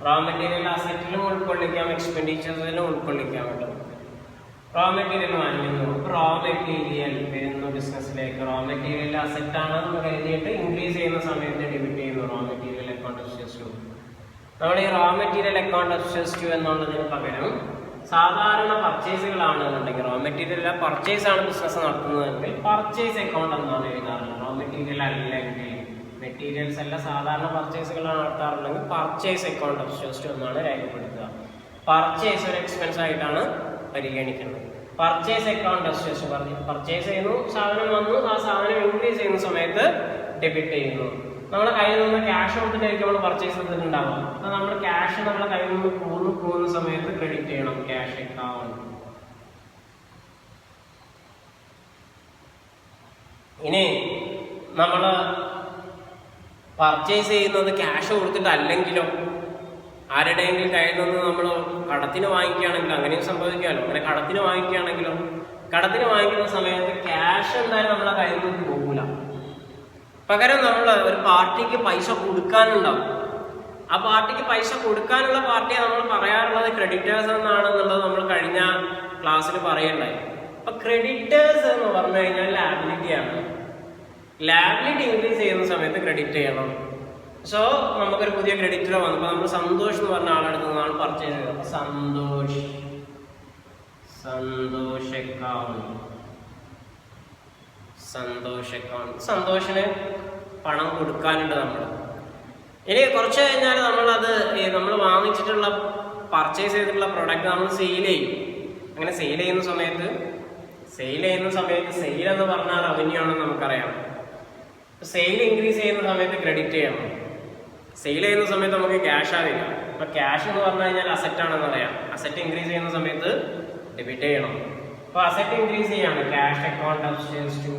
റോ മെറ്റീരിയൽ അസറ്റിലും ഉൾക്കൊള്ളിക്കാം, എക്സ്പെൻഡിച്ചേഴ്സിലും ഉൾക്കൊള്ളിക്കാം കേട്ടോ. റോ മെറ്റീരിയൽ വാങ്ങിക്കുന്നു. റോ മെറ്റീരിയൽ വരുന്നു ബിസിനസ്സിലേക്ക്. റോ മെറ്റീരിയൽ അസറ്റ് ആണെന്ന് കരുതിയിട്ട് ഇൻക്രീസ് ചെയ്യുന്ന സമയത്ത് ഡെബിറ്റ് ചെയ്യുന്നു raw material account of sales to. നമ്മൾ ഈ raw material account of sales to എന്നുള്ളതിന് പകരം സാധാരണ പർച്ചേസുകളാണെന്നുണ്ടെങ്കിൽ, റോ മെറ്റീരിയൽ പർച്ചേസ് ആണ് ബിസിനസ് നടത്തുന്നതെങ്കിൽ പർച്ചേസ് അക്കൗണ്ട് എന്നാണ് എഴുതാറുള്ളത്. റോ മെറ്റീരിയൽ അല്ലെങ്കിൽ മെറ്റീരിയൽസ് അല്ല, സാധാരണ പർച്ചേസുകളാണ് നടത്താറുണ്ടെങ്കിൽ purchase account of sales to എന്നാണ് രേഖപ്പെടുത്തുക. പർച്ചേസ് ഒരു എക്സ്പെൻസ് ആയിട്ടാണ് പരിഗണിക്കുന്നത്. പർച്ചേസ് അക്കൗണ്ട് ഓഫ് സെയിൽസ് പറഞ്ഞു, പർച്ചേസ് ചെയ്യുന്നു, സാധനം വന്നു, ആ സാധനം ഇൻക്രീസ് ചെയ്യുന്ന സമയത്ത് ഡെബിറ്റ് ചെയ്യുന്നു. നമ്മുടെ കയ്യിൽ നിന്ന് ക്യാഷ് കൊടുത്തിട്ടായിരിക്കും നമ്മൾ പർച്ചേസ് ചെയ്തിട്ടുണ്ടാവും. അപ്പൊ നമ്മൾ ക്യാഷ് നമ്മുടെ കയ്യിൽ നിന്ന് പോകുന്ന സമയത്ത് ക്രെഡിറ്റ് ചെയ്യണം ക്യാഷ് അക്കൗണ്ട്. ഇനി നമ്മൾ പർച്ചേസ് ചെയ്യുന്നത് ക്യാഷ് കൊടുത്തിട്ടല്ലെങ്കിലോ, ആരുടെയെങ്കിലും കയ്യിൽ നിന്ന് നമ്മൾ കടത്തിന് വാങ്ങിക്കുകയാണെങ്കിലോ, അങ്ങനെയും സംഭവിക്കാമല്ലോ. അങ്ങനെ കടത്തിന് വാങ്ങിക്കുകയാണെങ്കിലോ, കടത്തിന് വാങ്ങിക്കുന്ന സമയത്ത് ക്യാഷ് എന്തായാലും നമ്മളെ കയ്യിൽ നിന്ന് പോകില്ല. പകരം നമ്മൾ ഒരു പാർട്ടിക്ക് പൈസ കൊടുക്കാനുണ്ടാവും. ആ പാർട്ടിക്ക് പൈസ കൊടുക്കാനുള്ള പാർട്ടിയെ നമ്മൾ പറയാറുള്ളത് ക്രെഡിറ്റേഴ്സ് എന്നാണെന്നുള്ളത് നമ്മൾ കഴിഞ്ഞ ക്ലാസ്സിൽ പറയണ്ടായി. അപ്പൊ ക്രെഡിറ്റേഴ്സ് എന്ന് പറഞ്ഞു കഴിഞ്ഞാൽ ലാബിലിറ്റി ആണ്. ലാബിലിറ്റി ഇൻക്രീസ് ചെയ്യുന്ന സമയത്ത് ക്രെഡിറ്റ് ചെയ്യണം. സോ നമുക്കൊരു പുതിയ ക്രെഡിറ്റർ വന്നപ്പോൾ നമ്മൾ സന്തോഷ് എന്ന് പറഞ്ഞ ആളെടുത്ത് നിന്നാണ് പർച്ചേസ് ചെയ്തത്. അപ്പൊ സന്തോഷ് അക്കൗണ്ട്, സന്തോഷിന് പണം കൊടുക്കാനുണ്ട് നമ്മൾ. ഇനി കുറച്ച് കഴിഞ്ഞാൽ നമ്മൾ വാങ്ങിച്ചിട്ടുള്ള പർച്ചേസ് ചെയ്തിട്ടുള്ള പ്രൊഡക്റ്റ് നമ്മൾ സെയിൽ ചെയ്യും. അങ്ങനെ സെയിൽ ചെയ്യുന്ന സമയത്ത് സെയിൽ എന്ന് പറഞ്ഞാൽ റവന്യൂ ആണെന്ന് നമുക്കറിയാം. സെയിൽ ഇൻക്രീസ് ചെയ്യുന്ന സമയത്ത് ക്രെഡിറ്റ് ചെയ്യണം. സെയിൽ ചെയ്യുന്ന സമയത്ത് നമുക്ക് ക്യാഷ് ആവില്ല. അപ്പൊ ക്യാഷ് എന്ന് പറഞ്ഞു കഴിഞ്ഞാൽ അസറ്റ് ആണെന്ന് അറിയാം. അസറ്റ് ഇൻക്രീസ് ചെയ്യുന്ന സമയത്ത് ഡെബിറ്റ് ചെയ്യണം. അപ്പൊ അസറ്റ് ഇൻക്രീസ് ചെയ്യാണ് cash account of sales to.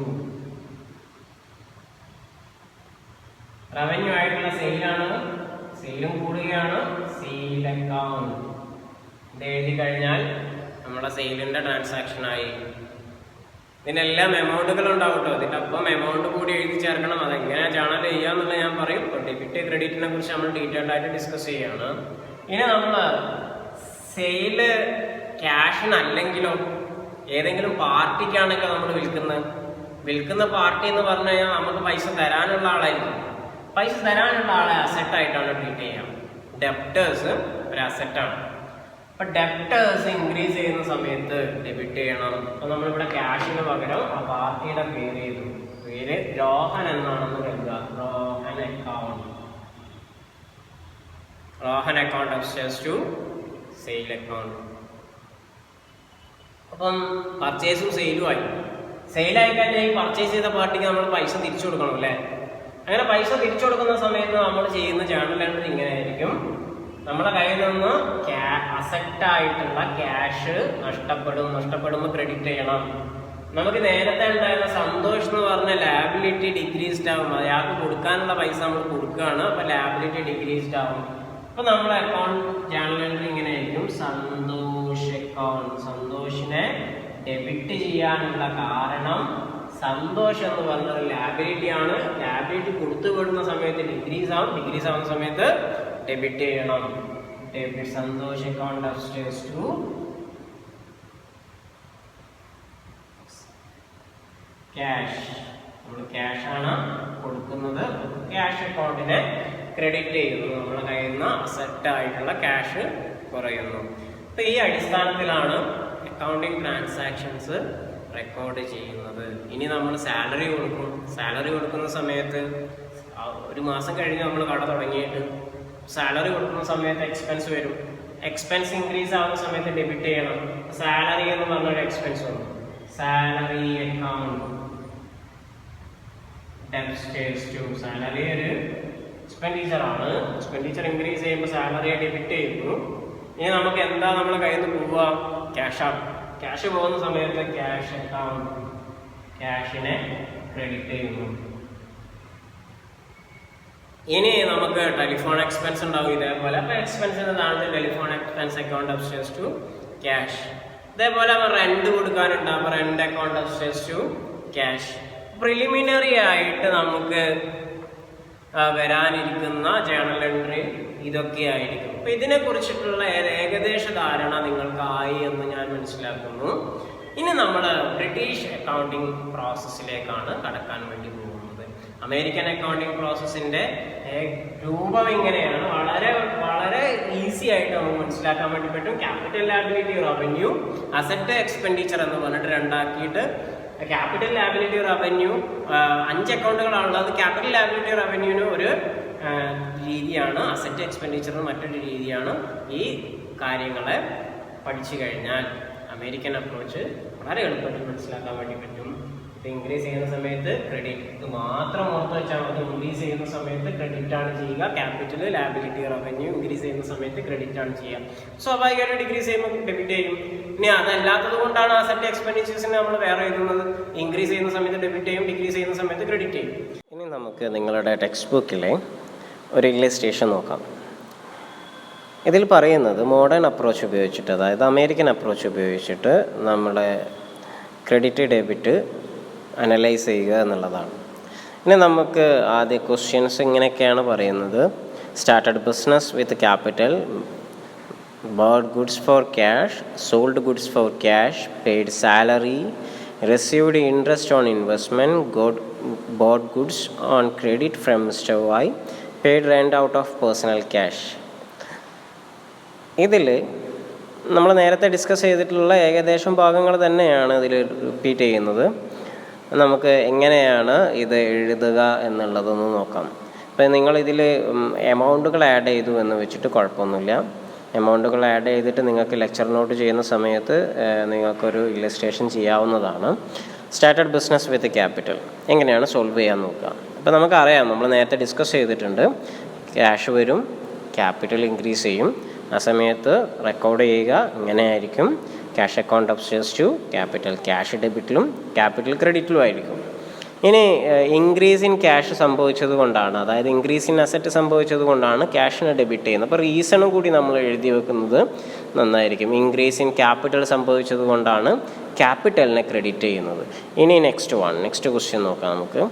Revenue ആയിട്ടുള്ള സെയിലാണ്, സെയിലും കൂടുകയാണ്, സെയിൽ അക്കൗണ്ട്. ഇത് എഴുതി കഴിഞ്ഞാൽ നമ്മുടെ സെയിലിന്റെ ട്രാൻസാക്ഷൻ ആയി. ഇതിനെല്ലാം എമൗണ്ടുകൾ ഉണ്ടാവും കേട്ടോ. ഇതിന്റെ അപ്പം എമൗണ്ട് കൂടി എഴുതി ചേർക്കണം. അതെങ്ങനെ ചാനൽ ചെയ്യാന്നുള്ളത് ഞാൻ പറയും. ഡെബിറ്റ് ക്രെഡിറ്റിനെ കുറിച്ച് നമ്മൾ ഡീറ്റെയിൽഡ് ആയിട്ട് ഡിസ്കസ് ചെയ്യാണ്. ഇനി നമ്മൾ സെയില് ക്യാഷിനല്ലെങ്കിലോ, ഏതെങ്കിലും പാർട്ടിക്കാണെങ്കിൽ നമ്മൾ വിൽക്കുന്ന പാർട്ടി എന്ന് പറഞ്ഞു കഴിഞ്ഞാൽ നമുക്ക് പൈസ തരാനുള്ള ആളായിരിക്കും. പൈസ തരാനുള്ള ആളെ അസറ്റായിട്ടാണ് ട്രീറ്റ് ചെയ്യാം. ഡെപ്റ്റേഴ്സ് ഒരു അസറ്റാണ്. അപ്പൊ ഡെപ്റ്റേഴ്സ് ഇൻക്രീസ് ചെയ്യുന്ന സമയത്ത് ഡെബിറ്റ് ചെയ്യണം. അപ്പൊ നമ്മളിവിടെ ക്യാഷിന് പകരം ആ പാർട്ടിയുടെ പേര് രോഹൻ എന്നാണെന്ന് കരുതുക. Rohan account of sales to sale account. അപ്പം പർച്ചേസും സെയിലും ആയി. സെയിലായി കഴിഞ്ഞാൽ ഈ പർച്ചേസ് ചെയ്ത പാർട്ടിക്ക് നമ്മൾ പൈസ തിരിച്ചു കൊടുക്കണം അല്ലേ? അങ്ങനെ പൈസ തിരിച്ചു കൊടുക്കുന്ന സമയത്ത് നമ്മൾ ചെയ്യുന്ന ജേണൽ എൻട്രി ഇങ്ങനെ ആയിരിക്കും. നമ്മുടെ കയ്യിൽ നിന്ന് അസറ്റായിട്ടുള്ള ക്യാഷ് നഷ്ടപ്പെടുമ്പോൾ ക്രെഡിറ്റ് ചെയ്യണം. നമുക്ക് നേരത്തെ ഉണ്ടായിരുന്ന സന്തോഷ് എന്ന് പറഞ്ഞ ലാബിലിറ്റി ഡിക്രീസ്ഡ് ആവും. അയാൾക്ക് കൊടുക്കാനുള്ള പൈസ നമ്മൾ കൊടുക്കുകയാണ്. അപ്പൊ ലാബിലിറ്റി ഡിക്രീസ്ഡ് ആവും. അപ്പൊ നമ്മുടെ അക്കൗണ്ട് ജേണൽ എൻട്രി ഇങ്ങനെ ആയിരിക്കും. സന്തോഷ് അക്കൗണ്ട്. സന്തോഷിനെ ഡെബിറ്റ് ചെയ്യാനുള്ള കാരണം സന്തോഷ് എന്ന് പറഞ്ഞൊരു ലാബിലിറ്റി ആണ്. ലാബിലിറ്റി കൊടുത്തു വിടുന്ന സമയത്ത് ഡിക്രീസ് ആവുന്ന സമയത്ത് ഡെബിറ്റ് ചെയ്യണം. Debit Santosh account of sales to cash. നമ്മൾ ക്യാഷ് ആണ് കൊടുക്കുന്നത്. ക്യാഷ് അക്കൗണ്ടിനെ ക്രെഡിറ്റ് ചെയ്യുന്നു. നമ്മുടെ കയ്യിൽ നിന്ന് അസറ്റ് ആയിട്ടുള്ള ക്യാഷ് കുറയുന്നു. അപ്പൊ ഈ അടിസ്ഥാനത്തിലാണ് അക്കൗണ്ടിങ് ട്രാൻസാക്ഷൻസ് റെക്കോർഡ് ചെയ്യുന്നത്. ഇനി നമ്മൾ സാലറി കൊടുക്കും. സാലറി കൊടുക്കുന്ന സമയത്ത് ഒരു മാസം കഴിഞ്ഞ് നമ്മൾ കട തുടങ്ങിയിട്ട് സാലറി കൊടുക്കുന്ന സമയത്ത് എക്സ്പെൻസ് വരും. എക്സ്പെൻസ് ഇൻക്രീസ് ആവുന്ന സമയത്ത് ഡെബിറ്റ് ചെയ്യണം. സാലറി എന്ന് പറഞ്ഞൊരു എക്സ്പെൻസ് വന്നു. സാലറി അക്കൗണ്ട് സാലറി ഒരു എക്സ്പെൻഡിച്ചർ ആണ്. എക്സ്പെൻഡിച്ചർ ഇൻക്രീസ് ചെയ്യുമ്പോൾ സാലറിയെ ഡെബിറ്റ് ചെയ്യുന്നു. ഇനി നമുക്ക് എന്താ നമ്മളെ കയ്യിൽ നിന്ന് പോവുക? ക്യാഷ് പോകുന്ന സമയത്ത് ക്യാഷ് അക്കൗണ്ട് ക്യാഷിനെ ക്രെഡിറ്റ് ചെയ്യുന്നു. ഇനി നമുക്ക് ടെലിഫോൺ എക്സ്പെൻസ് ഉണ്ടാവും ഇതേപോലെ. അപ്പോൾ എക്സ്പെൻസിന് താഴെ telephone expense account upstairs to cash. ഇതേപോലെ റെന്റ് കൊടുക്കാനുണ്ടാവും. അപ്പോൾ rent account upstairs to cash. Preliminary ആയിട്ട് നമുക്ക് വരാനിരിക്കുന്ന ജേണൽ എൻട്രി ഇതൊക്കെ ആയിരിക്കും. അപ്പോൾ ഇതിനെ കുറിച്ചിട്ടുള്ള ഏകദേശ ധാരണ നിങ്ങൾക്കായി എന്ന് ഞാൻ മനസ്സിലാക്കുന്നു. ഇനി നമ്മൾ ബ്രിട്ടീഷ് അക്കൗണ്ടിങ് പ്രോസസ്സിലേക്കാണ് കടക്കാൻ വേണ്ടി പോകുന്നത്. അമേരിക്കൻ അക്കൗണ്ടിങ് പ്രോസസ്സിന്റെ രൂപം ഇങ്ങനെയാണ്. വളരെ വളരെ ഈസി ആയിട്ട് നമുക്ക് മനസ്സിലാക്കാൻ വേണ്ടി പറ്റും. Capital liability revenue, asset expenditure എന്ന് പറഞ്ഞിട്ട് രണ്ടാക്കിയിട്ട് ക്യാപിറ്റൽ ലാബിലിറ്റി റവന്യൂ 5 അക്കൗണ്ടുകളാണുള്ളത്. ക്യാപിറ്റൽ ലാബിലിറ്റി റവന്യൂവിന് ഒരു രീതിയാണ്, അസറ്റ് എക്സ്പെൻഡിച്ചറിന് മറ്റൊരു രീതിയാണ്. ഈ കാര്യങ്ങളെ പഠിച്ചു കഴിഞ്ഞാൽ അമേരിക്കൻ അപ്രോച്ച് വളരെ എളുപ്പത്തിൽ മനസ്സിലാക്കാൻ വേണ്ടി പറ്റും. ഇത് ഇൻക്രീസ് ചെയ്യുന്ന സമയത്ത് ക്രെഡിറ്റ് മാത്രം ഓർത്ത് വെച്ചാൽ മതി. ഇൻക്രീസ് ചെയ്യുന്ന സമയത്ത് ക്രെഡിറ്റ് ആണ് ചെയ്യുക. ക്യാപിറ്റൽ ലാബിലിറ്റി റവന്യൂ ഇൻക്രീസ് ചെയ്യുന്ന സമയത്ത് ക്രെഡിറ്റ് ആണ് ചെയ്യുക. സ്വാഭാവികമായിട്ട് ഡിക്രീസ് ചെയ്യുമ്പോൾ ഡെബിറ്റ് ചെയ്യും. ഇനി അതല്ലാത്തത് കൊണ്ടാണ് അസറ്റ് എക്സ്പെൻഡിച്ചേഴ്സിന് നമ്മൾ വേറെ എഴുതുന്നത്. ഇൻക്രീസ് ചെയ്യുന്ന സമയത്ത് ഡെബിറ്റ് ചെയ്യും, ഡിക്രീസ് ചെയ്യുന്ന സമയത്ത് ക്രെഡിറ്റ് ചെയ്യും. ഇനി നമുക്ക് നിങ്ങളുടെ ടെക്സ്റ്റ് ബുക്കിലെ ഒരു ഇല്ലസ്ട്രേഷൻ നോക്കാം. ഇതിൽ പറയുന്നത് മോഡേൺ അപ്രോച്ച് ഉപയോഗിച്ചിട്ട്, അതായത് അമേരിക്കൻ അപ്രോച്ച് ഉപയോഗിച്ചിട്ട് നമ്മളെ ക്രെഡിറ്റ് ഡെബിറ്റ് അനലൈസ് ചെയ്യുക എന്നുള്ളതാണ്. ഇനി നമുക്ക് ആദ്യ ക്വസ്റ്റ്യൻസ് ഇങ്ങനെയൊക്കെയാണ് പറയുന്നത്. Started business with capital, bought goods for cash, sold goods for cash, paid salary, received interest on investment, bought goods on credit from Mr. Y, paid rent out of personal cash. ഇതിൽ നമ്മൾ നേരത്തെ discuss ചെയ്തിട്ടുള്ള ഏകദേശം ഭാഗങ്ങൾ തന്നെയാണ് ഇതിൽ repeat ചെയ്യുന്നത്. നമുക്ക് എങ്ങനെയാണ് ഇത് എഴുതുക എന്നുള്ളതൊന്ന് നോക്കാം. അപ്പോൾ നിങ്ങളിതിൽ എമൗണ്ടുകൾ ആഡ് ചെയ്തു എന്ന് വെച്ചിട്ട് കുഴപ്പമൊന്നുമില്ല. എമൗണ്ടുകൾ ആഡ് ചെയ്തിട്ട് നിങ്ങൾക്ക് ലെക്ചർ നോട്ട് ചെയ്യുന്ന സമയത്ത് നിങ്ങൾക്കൊരു ഇല്ലസ്ട്രേഷൻ ചെയ്യാവുന്നതാണ്. സ്റ്റാർട്ടഡ് ബിസിനസ് വിത്ത് ക്യാപിറ്റൽ എങ്ങനെയാണ് സോൾവ് ചെയ്യാൻ നോക്കുക. അപ്പോൾ നമുക്കറിയാം, നമ്മൾ നേരത്തെ ഡിസ്കസ് ചെയ്തിട്ടുണ്ട്. ക്യാഷ് വരും, ക്യാപിറ്റൽ ഇൻക്രീസ് ചെയ്യും. ആ സമയത്ത് റെക്കോർഡ് ചെയ്യുക ഇങ്ങനെയായിരിക്കും: cash account upstairs to capital. Cash ഡെബിറ്റിലും ക്യാപിറ്റൽ ക്രെഡിറ്റിലും ആയിരിക്കും. ഇനി ഇൻക്രീസ് ഇൻ ക്യാഷ് സംഭവിച്ചത് കൊണ്ടാണ്, അതായത് ഇൻക്രീസ് ഇൻ അസറ്റ് സംഭവിച്ചത് കൊണ്ടാണ് ക്യാഷിനെ ഡെബിറ്റ് ചെയ്യുന്നത്. അപ്പോൾ റീസണും കൂടി നമ്മൾ എഴുതി വെക്കുന്നത് നന്നായിരിക്കും. ഇൻക്രീസ് ഇൻ ക്യാപിറ്റൽ സംഭവിച്ചത് കൊണ്ടാണ് ക്യാപിറ്റലിനെ ക്രെഡിറ്റ് ചെയ്യുന്നത്. ഇനി നെക്സ്റ്റ് ക്വസ്റ്റ്യൻ നോക്കാം നമുക്ക്.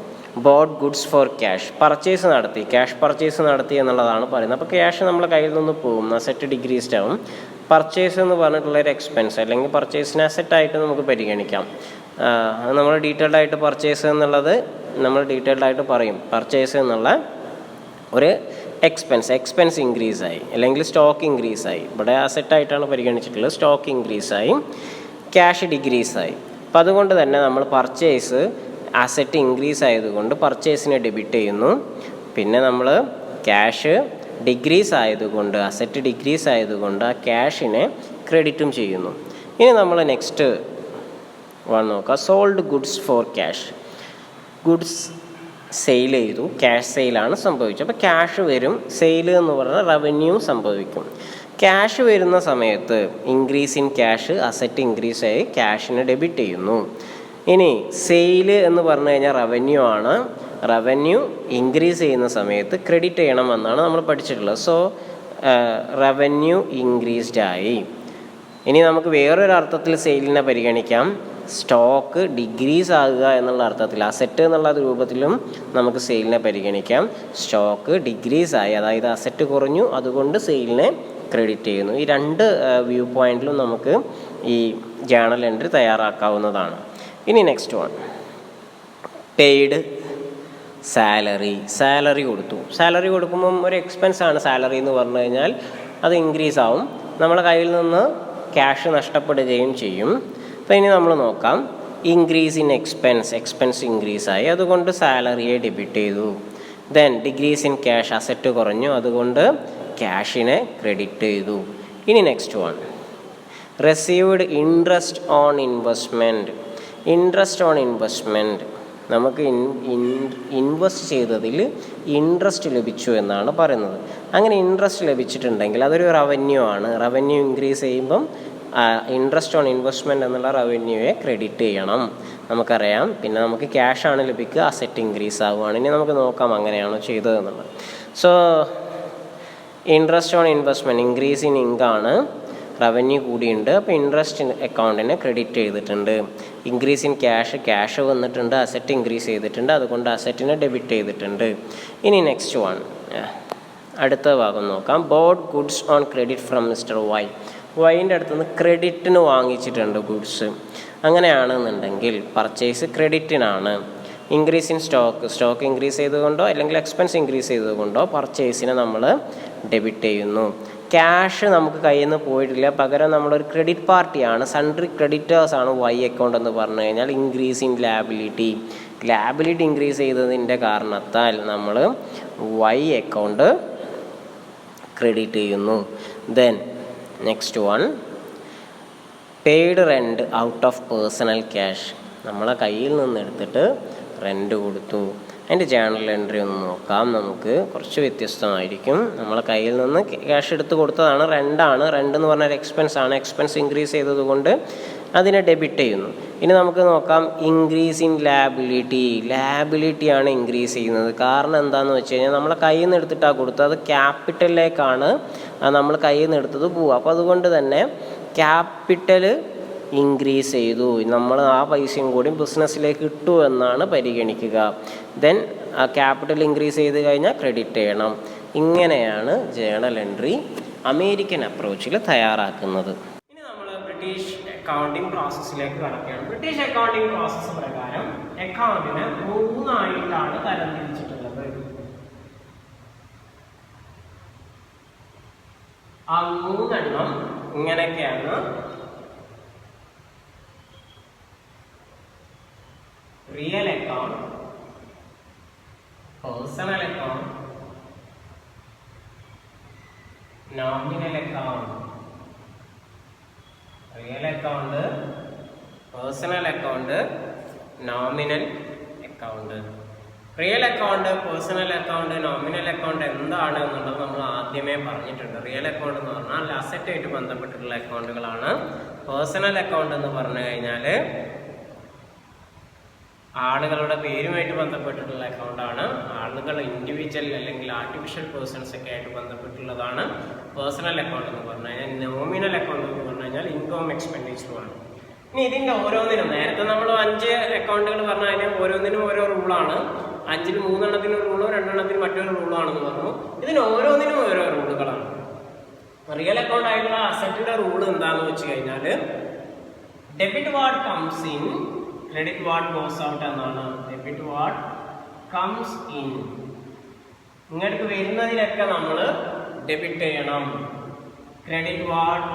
Boat goods for cash, purchase നടത്തി, ക്യാഷ് പർച്ചേസ് നടത്തി എന്നുള്ളതാണ് പറയുന്നത്. അപ്പോൾ ക്യാഷ് നമ്മളെ കയ്യിൽ നിന്ന് പോകും, അസറ്റ് ഡിക്രീസ്ഡ് ആവും. പർച്ചേസ് എന്ന് പറഞ്ഞിട്ടുള്ളൊരു എക്സ്പെൻസ് അല്ലെങ്കിൽ പർച്ചേസിന് അസറ്റായിട്ട് നമുക്ക് പരിഗണിക്കാം. അത് നമ്മൾ ഡീറ്റെയിൽഡ് ആയിട്ട് പർച്ചേസ് എന്നുള്ളത് നമ്മൾ ഡീറ്റെയിൽഡ് ആയിട്ട് പറയും. പർച്ചേസ് എന്നുള്ള ഒരു എക്സ്പെൻസ് ഇൻക്രീസ് ആയി, അല്ലെങ്കിൽ സ്റ്റോക്ക് ഇൻക്രീസ് ആയി. ഇവിടെ അസറ്റായിട്ടാണ് പരിഗണിച്ചിട്ടുള്ളത്. സ്റ്റോക്ക് ഇൻക്രീസ് ആയി, ക്യാഷ് ഡിക്രീസ് ആയി. അപ്പം അതുകൊണ്ട് തന്നെ നമ്മൾ പർച്ചേസ് അസറ്റ് ഇൻക്രീസ് ആയതുകൊണ്ട് പർച്ചേസിനെ ഡെബിറ്റ് ചെയ്യുന്നു. പിന്നെ നമ്മൾ ക്യാഷ് ഡിക്രീസ് ആയതുകൊണ്ട്, അസറ്റ് ഡിക്രീസ് ആയതുകൊണ്ട് ആ ക്യാഷിനെ ക്രെഡിറ്റും ചെയ്യുന്നു. ഇനി നമ്മൾ നെക്സ്റ്റ് നോക്കാം. Sold goods for cash. Goods sale ചെയ്തു, ക്യാഷ് സെയിലാണ് സംഭവിച്ചത്. അപ്പോൾ ക്യാഷ് വരും, സെയിൽ എന്ന് പറഞ്ഞാൽ റവന്യൂ സംഭവിക്കും. ക്യാഷ് വരുന്ന സമയത്ത് increase in cash, asset increase ആയി ക്യാഷിനെ ഡെബിറ്റ് ചെയ്യുന്നു. ഇനി സെയിൽ എന്ന് പറഞ്ഞു കഴിഞ്ഞാൽ റവന്യൂ ആണ്. റവന്യൂ ഇൻക്രീസ് ചെയ്യുന്ന സമയത്ത് ക്രെഡിറ്റ് ചെയ്യണമെന്നാണ് നമ്മൾ പഠിച്ചിട്ടുള്ളത്. സോ റവന്യൂ ഇൻക്രീസ്ഡ് ആയി. ഇനി നമുക്ക് വേറൊരു അർത്ഥത്തിൽ സെയിലിനെ പരിഗണിക്കാം. സ്റ്റോക്ക് ഡിക്രീസ് ആകുക എന്നുള്ള അർത്ഥത്തിൽ, അസറ്റ് എന്നുള്ള രൂപത്തിലും നമുക്ക് സെയിലിനെ പരിഗണിക്കാം. സ്റ്റോക്ക് ഡിക്രീസ് ആയി, അതായത് അസറ്റ് കുറഞ്ഞു, അതുകൊണ്ട് സെയിലിനെ ക്രെഡിറ്റ് ചെയ്യുന്നു. ഈ രണ്ട് വ്യൂ പോയിന്റിലും നമുക്ക് ഈ ജേണൽ എൻട്രി തയ്യാറാക്കാവുന്നതാണ്. ഇനി നെക്സ്റ്റ് പെയ്ഡ് സാലറി കൊടുത്തു. സാലറി കൊടുക്കുമ്പം ഒരു എക്സ്പെൻസാണ് സാലറി എന്ന് പറഞ്ഞു കഴിഞ്ഞാൽ. അത് ഇൻക്രീസ് ആവും, നമ്മളെ കയ്യിൽ നിന്ന് ക്യാഷ് നഷ്ടപ്പെടുകയും ചെയ്യും. അപ്പോൾ ഇനി നമ്മൾ നോക്കാം. ഇൻക്രീസ് ഇൻ എക്സ്പെൻസ് ഇൻക്രീസ് ആയി, അതുകൊണ്ട് സാലറിയെ ഡെബിറ്റ് ചെയ്തു. Then decrease in cash, asset കുറഞ്ഞു, അതുകൊണ്ട് ക്യാഷിനെ ക്രെഡിറ്റ് ചെയ്തു. ഇനി next received interest on investment. നമുക്ക് ഇൻവെസ്റ്റ് ചെയ്തതിൽ ഇൻട്രസ്റ്റ് ലഭിച്ചു എന്നാണ് പറയുന്നത്. അങ്ങനെ ഇൻട്രസ്റ്റ് ലഭിച്ചിട്ടുണ്ടെങ്കിൽ അതൊരു റവന്യൂ ആണ്. റവന്യൂ ഇൻക്രീസ് ചെയ്യുമ്പം ഇൻട്രസ്റ്റ് ഓൺ ഇൻവെസ്റ്റ്മെൻറ്റ് എന്നുള്ള റവന്യൂയെ ക്രെഡിറ്റ് ചെയ്യണം. നമുക്കറിയാം. പിന്നെ നമുക്ക് ക്യാഷാണ് ലഭിക്കുക, അസറ്റ് ഇൻക്രീസ് ആവുകയാണ്. ഇനി നമുക്ക് നോക്കാം അങ്ങനെയാണോ ചെയ്തതെന്നുള്ളത്. So interest on investment increase in ഇൻകാണ്, റവന്യൂ കൂടിയുണ്ട്, അപ്പോൾ ഇൻട്രസ്റ്റ് അക്കൗണ്ടിന് ക്രെഡിറ്റ് ചെയ്തിട്ടുണ്ട്. ഇൻക്രീസ് ഇൻ ക്യാഷ് വന്നിട്ടുണ്ട്, അസറ്റ് ഇൻക്രീസ് ചെയ്തിട്ടുണ്ട്, അതുകൊണ്ട് അസറ്റിന് ഡെബിറ്റ് ചെയ്തിട്ടുണ്ട്. ഇനി നെക്സ്റ്റ് വൺ, അടുത്ത ഭാഗം നോക്കാം. Bought goods on credit from mister Y. വൈൻ്റെ അടുത്തുനിന്ന് ക്രെഡിറ്റിന് വാങ്ങിച്ചിട്ടുണ്ട് ഗുഡ്സ്. അങ്ങനെയാണെന്നുണ്ടെങ്കിൽ പർച്ചേസ് ക്രെഡിറ്റിനാണ്. ഇൻക്രീസ് ഇൻ സ്റ്റോക്ക് ഇൻക്രീസ് ചെയ്തുകൊണ്ടോ അല്ലെങ്കിൽ എക്സ്പെൻസ് ഇൻക്രീസ് ചെയ്തുകൊണ്ടോ പർച്ചേസിനെ നമ്മൾ ഡെബിറ്റ് ചെയ്യുന്നു. ക്യാഷ് നമുക്ക് കയ്യിൽ നിന്ന് പോയിട്ടില്ല, പകരം നമ്മളൊരു ക്രെഡിറ്റ് പാർട്ടിയാണ്, സൺട്രി ക്രെഡിറ്റേഴ്സാണ് വൈ അക്കൗണ്ട് എന്ന് പറഞ്ഞു കഴിഞ്ഞാൽ. ഇൻക്രീസ് ഇൻ ലാബിലിറ്റി ഇൻക്രീസ് ചെയ്തതിൻ്റെ കാരണത്താൽ നമ്മൾ വൈ അക്കൗണ്ട് ക്രെഡിറ്റ് ചെയ്യുന്നു. Then next one, paid rent out of personal cash. നമ്മളെ കയ്യിൽ നിന്ന് എടുത്തിട്ട് റെൻറ്റ് കൊടുത്തു. അതിൻ്റെ ജേണൽ എൻട്രി ഒന്ന് നോക്കാം. നമുക്ക് കുറച്ച് വ്യത്യസ്തമായിരിക്കും. നമ്മളെ കയ്യിൽ നിന്ന് ക്യാഷ് എടുത്ത് കൊടുത്തതാണ്, റെൻ്റാണ്. റെൻ്റ് എന്ന് പറഞ്ഞാൽ എക്സ്പെൻസ് ആണ്. എക്സ്പെൻസ് ഇൻക്രീസ് ചെയ്തതുകൊണ്ട് അതിനെ ഡെബിറ്റ് ചെയ്യുന്നു. ഇനി നമുക്ക് നോക്കാം ഇൻക്രീസ് ഇൻ ലാബിലിറ്റിയാണ് ഇൻക്രീസ് ചെയ്യുന്നത്. കാരണം എന്താണെന്ന് വെച്ച് കഴിഞ്ഞാൽ നമ്മളെ കയ്യിൽ നിന്ന് എടുത്തിട്ടാണ് കൊടുത്തത്, അത് ക്യാപിറ്റലിലേക്കാണ് നമ്മൾ കയ്യിൽ നിന്ന് എടുത്തത് പോവുക. അപ്പോൾ അതുകൊണ്ട് തന്നെ ക്യാപിറ്റൽ ഇൻക്രീസ് ചെയ്തു, നമ്മൾ ആ പൈസയും കൂടി ബിസിനസ്സിലേക്ക് ഇട്ടു എന്നാണ് പരിഗണിക്കുക. ദെൻ ആ ക്യാപിറ്റൽ ഇൻക്രീസ് ചെയ്ത് കഴിഞ്ഞാൽ ക്രെഡിറ്റ് ചെയ്യണം. ഇങ്ങനെയാണ് ജേണൽ എൻട്രി അമേരിക്കൻ അപ്രോച്ചിൽ തയ്യാറാക്കുന്നത്. ഇനി നമ്മൾ ബ്രിട്ടീഷ് അക്കൗണ്ടിങ് പ്രോസസ്സിലേക്ക് കടക്കുകയാണ്. ബ്രിട്ടീഷ് അക്കൗണ്ടിങ് പ്രോസസ്സ് പ്രകാരം അക്കൗണ്ടിനെ 3 ആയിട്ടാണ് തരംതിരിച്ചിട്ടുള്ളത്. ആ 3 എണ്ണം ഇങ്ങനെയൊക്കെയാണ്. Real account, personal account, nominal account. Real account, personal account, nominal account. Real account, personal account, nominal account എന്താണ് എന്നുള്ളത് നമ്മൾ ആദ്യമേ പറഞ്ഞിട്ടുണ്ട്. റിയൽ അക്കൗണ്ട് എന്ന് പറഞ്ഞാൽ അസറ്റായിട്ട് ബന്ധപ്പെട്ടിട്ടുള്ള അക്കൗണ്ടുകളാണ്. പേഴ്സണൽ അക്കൗണ്ട് എന്ന് പറഞ്ഞു കഴിഞ്ഞാൽ ആളുകളുടെ പേരുമായിട്ട് ബന്ധപ്പെട്ടിട്ടുള്ള അക്കൗണ്ടാണ്. ആളുകൾ ഇൻഡിവിജ്വൽ അല്ലെങ്കിൽ ആർട്ടിഫിഷ്യൽ പേഴ്സൺസ് ഒക്കെ ആയിട്ട് ബന്ധപ്പെട്ടുള്ളതാണ് പേഴ്സണൽ അക്കൗണ്ട് എന്ന് പറഞ്ഞു കഴിഞ്ഞാൽ. നോമിനൽ അക്കൗണ്ട് എന്ന് പറഞ്ഞു കഴിഞ്ഞാൽ ഇൻകം എക്സ്പെൻഡിച്ചറുമാണ്. ഇനി ഇതിൻ്റെ ഓരോന്നിനും നേരത്തെ നമ്മൾ 5 അക്കൗണ്ടുകൾ പറഞ്ഞു കഴിഞ്ഞാൽ ഓരോന്നിനും ഓരോ റൂളാണ്. 5-ൽ 3 എണ്ണത്തിന് ഒരു റൂളോ 2 എണ്ണത്തിന് മറ്റൊരു റൂളാണെന്ന് പറഞ്ഞു. ഇതിന് ഓരോന്നിനും ഓരോ റൂളുകളാണ്. റിയൽ അക്കൗണ്ട് ആയിട്ടുള്ള അസറ്റിന്റെ റൂൾ എന്താണെന്ന് വെച്ച് കഴിഞ്ഞാൽ debit what comes in, credit what goes out എന്നാണ്. ഡെബിറ്റ് വാട്ട് കംസ് ഇൻ, ഇങ്ങോട്ട് വരുന്നതിനൊക്കെ നമ്മൾ ഡെബിറ്റ് ചെയ്യണം. ക്രെഡിറ്റ് വാട്ട്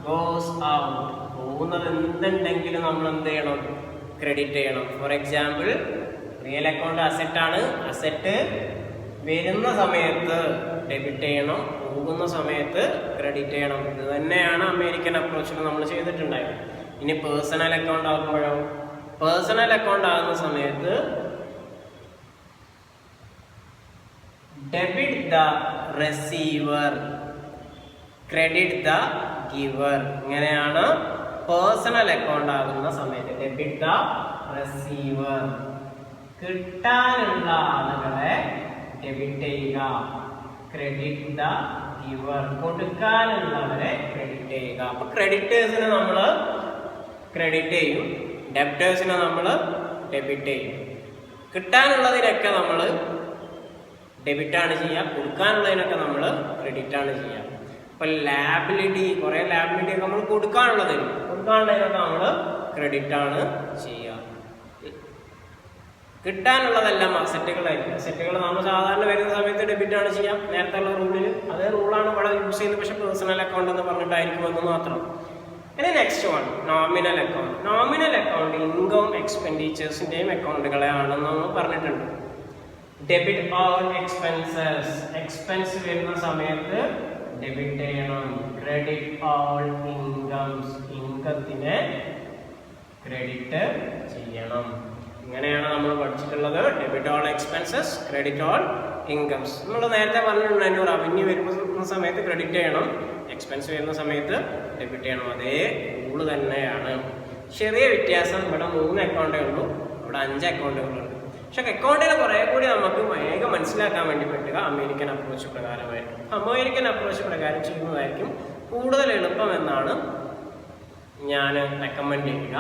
ഗോസ് ഔട്ട്, പോകുന്നത് എന്തുണ്ടെങ്കിലും നമ്മൾ എന്ത് ചെയ്യണം, ക്രെഡിറ്റ് ചെയ്യണം. ഫോർ എക്സാമ്പിൾ റിയൽ അക്കൗണ്ട് അസറ്റാണ്, അസറ്റ് വരുന്ന സമയത്ത് ഡെബിറ്റ് ചെയ്യണം, പോകുന്ന സമയത്ത് ക്രെഡിറ്റ് ചെയ്യണം. ഇത് തന്നെയാണ് അമേരിക്കൻ അപ്രോച്ചിൽ നമ്മൾ ചെയ്തിട്ടുണ്ടായത്. ഇനി പേഴ്സണൽ അക്കൗണ്ട് ആകുമ്പോഴോ, പേഴ്സണൽ അക്കൗണ്ട് ആകുന്ന സമയത്ത് debit the receiver, credit the giver. ഇങ്ങനെയാണ് പേഴ്സണൽ അക്കൗണ്ട് ആകുന്ന സമയത്ത്. ഡെബിറ്റ് ദ റിസീവർ, കിട്ടാനുള്ള ആളുകളെ ഡെബിറ്റ് ചെയ്യുക. ക്രെഡിറ്റ് ദ ഗിവർ, കൊടുക്കാനുള്ളവരെ ക്രെഡിറ്റ് ചെയ്യുക. അപ്പൊ ക്രെഡിറ്റേഴ്സിനെ നമ്മൾ ക്രെഡിറ്റ് ചെയ്യും, ഡെബ്റ്റേഴ്സിനെ നമ്മൾ ഡെബിറ്റ് ചെയ്യും. കിട്ടാനുള്ളതിനൊക്കെ നമ്മൾ ഡെബിറ്റാണ് ചെയ്യുക, കൊടുക്കാനുള്ളതിനൊക്കെ നമ്മൾ ക്രെഡിറ്റാണ് ചെയ്യുക. ഇപ്പം ലാബിലിറ്റി, കുറേ ലാബിലിറ്റി ഒക്കെ നമ്മൾ കൊടുക്കാനുള്ളതിനൊക്കെ നമ്മൾ ക്രെഡിറ്റാണ് ചെയ്യുക. കിട്ടാനുള്ളതെല്ലാം അസറ്റുകളായിരിക്കും. അസറ്റുകൾ നമ്മൾ സാധാരണ വരുന്ന സമയത്ത് ഡെബിറ്റാണ് ചെയ്യാം, നേരത്തെ ഉള്ള റൂളിൽ. അതേ റൂളാണ് ഇവിടെ യൂസ് ചെയ്യുന്നത്, പക്ഷേ പേഴ്സണൽ അക്കൗണ്ട് എന്ന് പറഞ്ഞിട്ടായിരിക്കും എന്ന് മാത്രം. ഇനി next one, nominal account. Nominal account income എക്സ്പെൻഡിച്ചേഴ്സിൻ്റെയും അക്കൗണ്ടുകളെ ആണെന്ന് നമ്മൾ പറഞ്ഞിട്ടുണ്ട്. ഡെബിറ്റ് ഓൾ എക്സ്പെൻസസ്, എക്സ്പെൻസ് വരുന്ന സമയത്ത് ഡെബിറ്റ് ചെയ്യണം. ക്രെഡിറ്റ് ഓൾ ഇൻകംസ്, ഇൻകത്തിനെ ക്രെഡിറ്റ് ചെയ്യണം. ഇങ്ങനെയാണ് നമ്മൾ പഠിച്ചിട്ടുള്ളത്. Debit all expenses, credit all incomes. നമ്മൾ നേരത്തെ പറഞ്ഞിട്ടുണ്ടായിരുന്നു റവന്യൂ വരുന്ന സമയത്ത് ക്രെഡിറ്റ് ചെയ്യണം, എക്സ്പെൻസ് വരുന്ന സമയത്ത് ഡെബിറ്റ് ചെയ്യണം. അതേ റൂള് തന്നെയാണ്. ചെറിയ വ്യത്യാസം, ഇവിടെ 3 അക്കൗണ്ടേ ഉള്ളൂ, ഇവിടെ 5 അക്കൗണ്ടുകളുണ്ട്. പക്ഷെ അക്കൗണ്ടിനെ കുറേ കൂടി നമുക്ക് വേഗം മനസ്സിലാക്കാൻ വേണ്ടി പറ്റുക അമേരിക്കൻ അപ്രോച്ച് പ്രകാരമായിരിക്കും. അമേരിക്കൻ അപ്രോച്ച് പ്രകാരം ചെയ്യുന്നതായിരിക്കും കൂടുതൽ എളുപ്പമെന്നാണ് ഞാൻ റെക്കമെൻഡ് ചെയ്യുക.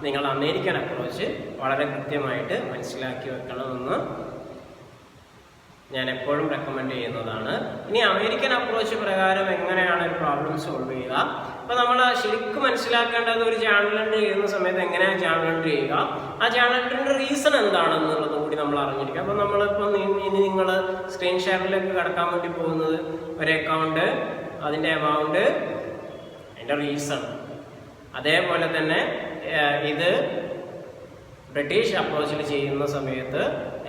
നിങ്ങൾ അമേരിക്കൻ അപ്രോച്ച് വളരെ കൃത്യമായിട്ട് മനസ്സിലാക്കി വെക്കണമെന്ന് ഞാൻ എപ്പോഴും റെക്കമെൻഡ് ചെയ്യുന്നതാണ്. ഇനി അമേരിക്കൻ അപ്രോച്ച് പ്രകാരം എങ്ങനെയാണ് ഒരു പ്രോബ്ലം സോൾവ് ചെയ്യുക? അപ്പോൾ നമ്മൾ ശരിക്കും മനസ്സിലാക്കേണ്ടത് ഒരു ജേണൽ എൻട്രി ചെയ്യുന്ന സമയത്ത് എങ്ങനെയാണ് ജേണൽ എൻട്രി ചെയ്യുക, ആ ജേണൽ എൻട്രിൻ്റെ റീസൺ എന്താണെന്നുള്ളതും കൂടി നമ്മൾ അറിഞ്ഞിരിക്കുക. അപ്പോൾ നമ്മളിപ്പോൾ ഇനി നിങ്ങൾ സ്ക്രീൻ ഷെയറിലേക്ക് കടക്കാൻ വേണ്ടി പോകുന്നത് ഒരു അക്കൗണ്ട്, അതിൻ്റെ എമൗണ്ട്, അതിൻ്റെ റീസൺ. അതേപോലെ തന്നെ ഇത് ബ്രിട്ടീഷ് അപ്രോച്ചിൽ ചെയ്യുന്ന സമയത്ത്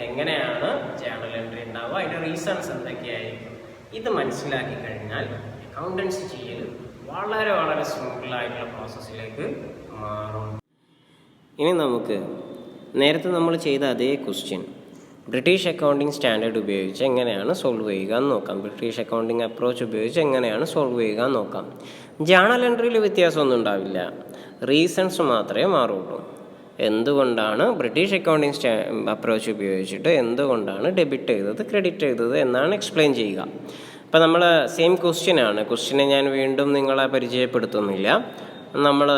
എങ്ങനെയാണ് ജേണൽ എൻട്രി ഉണ്ടാവുക, അതിൻ്റെ റീസൺസ് എന്തൊക്കെയായിരിക്കും, ഇത് മനസ്സിലാക്കി കഴിഞ്ഞാൽ അക്കൗണ്ടൻസി ചെയ്യൽ വളരെ വളരെ സിമ്പിളായിട്ടുള്ള പ്രോസസ്സിലേക്ക് മാറും. ഇനി നമുക്ക് നേരത്തെ നമ്മൾ ചെയ്ത അതേ ക്വസ്റ്റ്യൻ ബ്രിട്ടീഷ് അക്കൗണ്ടിങ് സ്റ്റാൻഡേർഡ് ഉപയോഗിച്ച് എങ്ങനെയാണ് സോൾവ് ചെയ്യുക എന്ന് നോക്കാം. ബ്രിട്ടീഷ് അക്കൗണ്ടിങ് അപ്രോച്ച് ഉപയോഗിച്ച് എങ്ങനെയാണ് സോൾവ് ചെയ്യുക എന്ന് നോക്കാം. ജേണൽ എൻട്രിയിൽ വ്യത്യാസമൊന്നും ഉണ്ടാവില്ല, റീസൺസ് മാത്രമേ മാറുള്ളൂ. എന്തുകൊണ്ടാണ് ബ്രിട്ടീഷ് അക്കൗണ്ടിങ് അപ്രോച്ച് ഉപയോഗിച്ചിട്ട് എന്തുകൊണ്ടാണ് ഡെബിറ്റ് ചെയ്തത് ക്രെഡിറ്റ് ചെയ്തത് എന്നാണ് എക്സ്പ്ലെയിൻ ചെയ്യുക. അപ്പോൾ നമ്മൾ സെയിം ക്വസ്റ്റ്യനെ ഞാൻ വീണ്ടും നിങ്ങളെ പരിചയപ്പെടുത്തുന്നില്ല. നമ്മൾ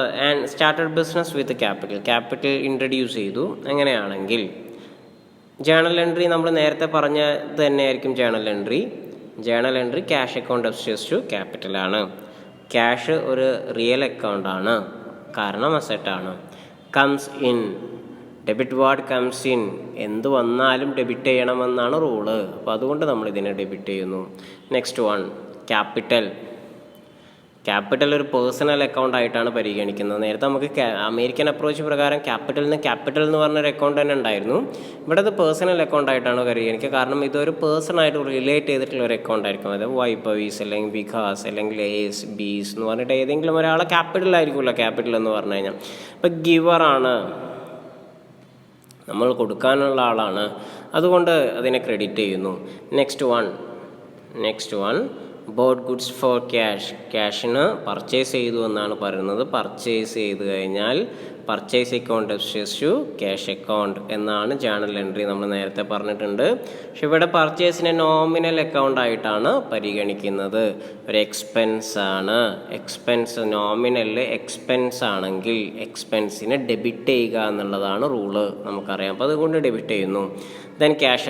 started business with capital introduce ചെയ്തു. അങ്ങനെയാണെങ്കിൽ ജേണൽ എൻട്രി നമ്മൾ നേരത്തെ പറഞ്ഞത് തന്നെയായിരിക്കും. Journal entry cash account upstairs to ക്യാപിറ്റലാണ്. ക്യാഷ് ഒരു റിയൽ അക്കൗണ്ടാണ്, കാരണം അസറ്റാണ്. Comes in, debit what comes in, എന്ത് വന്നാലും ഡെബിറ്റ് ചെയ്യണമെന്നാണ് റൂള്. അപ്പോൾ അതുകൊണ്ട് നമ്മൾ ഇതിനെ ഡെബിറ്റ് ചെയ്യുന്നു. നെക്സ്റ്റ് വൺ ക്യാപിറ്റൽ ഒരു പേഴ്സണൽ അക്കൗണ്ട് ആയിട്ടാണ് പരിഗണിക്കുന്നത്. നേരത്തെ നമുക്ക് അമേരിക്കൻ അപ്രോച്ച് പ്രകാരം ക്യാപിറ്റൽ എന്ന് പറഞ്ഞൊരു അക്കൗണ്ട് തന്നെ ഉണ്ടായിരുന്നു. ഇവിടെ അത് പേഴ്സണൽ അക്കൗണ്ട് ആയിട്ടാണ് പരിഗണിക്കുക. കാരണം ഇതൊരു പേഴ്സണായിട്ട് റിലേറ്റ് ചെയ്തിട്ടുള്ള ഒരു അക്കൗണ്ട് ആയിരിക്കും. അതായത് വൈപവീസ് അല്ലെങ്കിൽ വികാസ് അല്ലെങ്കിൽ എസ് ബീസ് എന്ന് പറഞ്ഞിട്ട് ഏതെങ്കിലും ഒരാളെ ക്യാപിറ്റൽ ആയിരിക്കുമല്ലോ ക്യാപിറ്റൽ എന്ന് പറഞ്ഞു കഴിഞ്ഞാൽ. ഇപ്പം ഗിവറാണ്, നമ്മൾ കൊടുക്കാനുള്ള ആളാണ്, അതുകൊണ്ട് അതിനെ ക്രെഡിറ്റ് ചെയ്യുന്നു. Next one bought goods for ക്യാഷിന് പർച്ചേസ് ചെയ്തു എന്നാണ് പറയുന്നത്. പർച്ചേസ് ചെയ്ത് കഴിഞ്ഞാൽ purchase account upstairs to cash account എന്നാണ് ജേണൽ എൻട്രി. നമ്മൾ നേരത്തെ പറഞ്ഞിട്ടുണ്ട്. പക്ഷെ ഇവിടെ പർച്ചേസിനെ നോമിനൽ അക്കൗണ്ട് ആയിട്ടാണ് പരിഗണിക്കുന്നത്. ഒരു എക്സ്പെൻസ് ആണ്. നോമിനലിൽ എക്സ്പെൻസ് ആണെങ്കിൽ എക്സ്പെൻസിനെ ഡെബിറ്റ് ചെയ്യുക എന്നുള്ളതാണ് റൂള്, നമുക്കറിയാം. അപ്പോൾ അതുകൊണ്ട് ഡെബിറ്റ് ചെയ്യുന്നു. ദെൻ ക്യാഷ്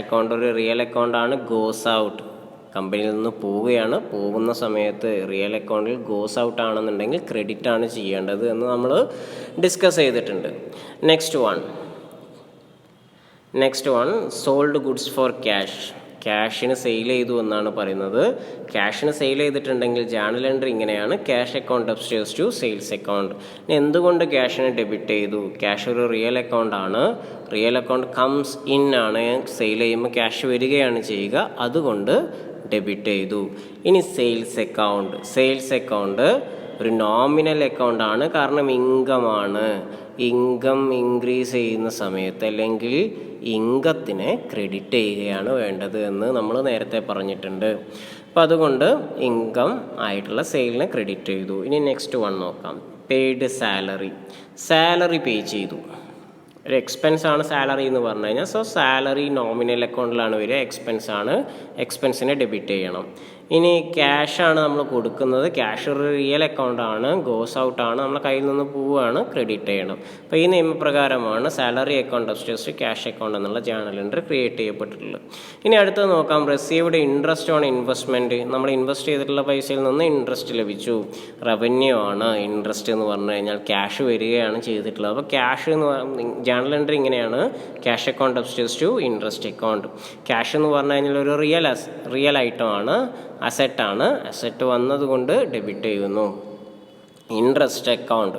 അക്കൗണ്ട് ഒരു റിയൽ അക്കൗണ്ട് ആണ്. ഗോസ് ഔട്ട്, കമ്പനിയിൽ നിന്ന് പോവുകയാണ്. പോകുന്ന സമയത്ത് റിയൽ അക്കൗണ്ടിൽ ഗോസ് ഔട്ട് ആണെന്നുണ്ടെങ്കിൽ ക്രെഡിറ്റ് ആണ് ചെയ്യേണ്ടത് എന്ന് നമ്മൾ ഡിസ്കസ് ചെയ്തിട്ടുണ്ട്. Next one sold goods for ക്യാഷിന് സെയിൽ ചെയ്തു എന്നാണ് പറയുന്നത്. ക്യാഷിന് സെയിൽ ചെയ്തിട്ടുണ്ടെങ്കിൽ ജേണൽ എൻട്രി ഇങ്ങനെയാണ്: cash account upstairs to sales account. എന്തുകൊണ്ട് ക്യാഷിന് ഡെബിറ്റ് ചെയ്തു? ക്യാഷ് ഒരു റിയൽ അക്കൗണ്ട് ആണ്. റിയൽ അക്കൗണ്ട് കംസ് ഇൻ ആണ്. സെയിൽ ചെയ്യുമ്പോൾ ക്യാഷ് വരികയാണ് ചെയ്യുക, അതുകൊണ്ട് ഡെബിറ്റ് ചെയ്തു. ഇനി സെയിൽസ് അക്കൗണ്ട് ഒരു നോമിനൽ അക്കൗണ്ട് ആണ്. കാരണം ഇൻകമാണ്. ഇൻകം ഇൻക്രീസ് ചെയ്യുന്ന സമയത്ത് അല്ലെങ്കിൽ ഇൻകത്തിനെ ക്രെഡിറ്റ് ചെയ്യുകയാണ് വേണ്ടത് എന്ന് നമ്മൾ നേരത്തെ പറഞ്ഞിട്ടുണ്ട്. അപ്പോൾ അതുകൊണ്ട് ഇൻകം ആയിട്ടുള്ള സെയിലിനെ ക്രെഡിറ്റ് ചെയ്തു. ഇനി നെക്സ്റ്റ് വൺ നോക്കാം. പെയ്ഡ് സാലറി പേ ചെയ്തു. ഒരു എക്സ്പെൻസ് ആണ് സാലറി എന്ന് പറഞ്ഞു കഴിഞ്ഞാൽ. സോ സാലറി നോമിനൽ അക്കൗണ്ടിലാണ് വരിക, എക്സ്പെൻസിനെ ഡെബിറ്റ് ചെയ്യണം. ഇനി ക്യാഷാണ് നമ്മൾ കൊടുക്കുന്നത്. ക്യാഷ് ഒരു റിയൽ അക്കൗണ്ടാണ്, ഗോസ് ഔട്ടാണ്, നമ്മളെ കയ്യിൽ നിന്ന് പോവുകയാണ്, ക്രെഡിറ്റ് ചെയ്യണം. അപ്പോൾ ഈ നിയമപ്രകാരമാണ് salary account upstairs cash account എന്നുള്ള ജേണൽ എൻട്രി ക്രിയേറ്റ് ചെയ്യപ്പെട്ടിട്ടുള്ളത്. ഇനി അടുത്ത് നോക്കാം. Received interest on investment. നമ്മൾ ഇൻവെസ്റ്റ് ചെയ്തിട്ടുള്ള പൈസയിൽ നിന്ന് ഇൻട്രസ്റ്റ് ലഭിച്ചു. റവന്യൂ ആണ് ഇൻട്രസ്റ്റ് എന്ന് പറഞ്ഞു കഴിഞ്ഞാൽ. ക്യാഷ് വരികയാണ് ചെയ്തിട്ടുള്ളത്. അപ്പോൾ ക്യാഷ് എന്ന് ജേണൽ എൻട്രി ഇങ്ങനെയാണ്: cash account upstairs to interest account. Cash എന്ന് പറഞ്ഞു കഴിഞ്ഞാൽ ഒരു റിയൽ ഐറ്റം ആണ്, അസറ്റാണ്. അസറ്റ് വന്നതുകൊണ്ട് ഡെബിറ്റ് ചെയ്യുന്നു. ഇൻട്രസ്റ്റ് അക്കൗണ്ട്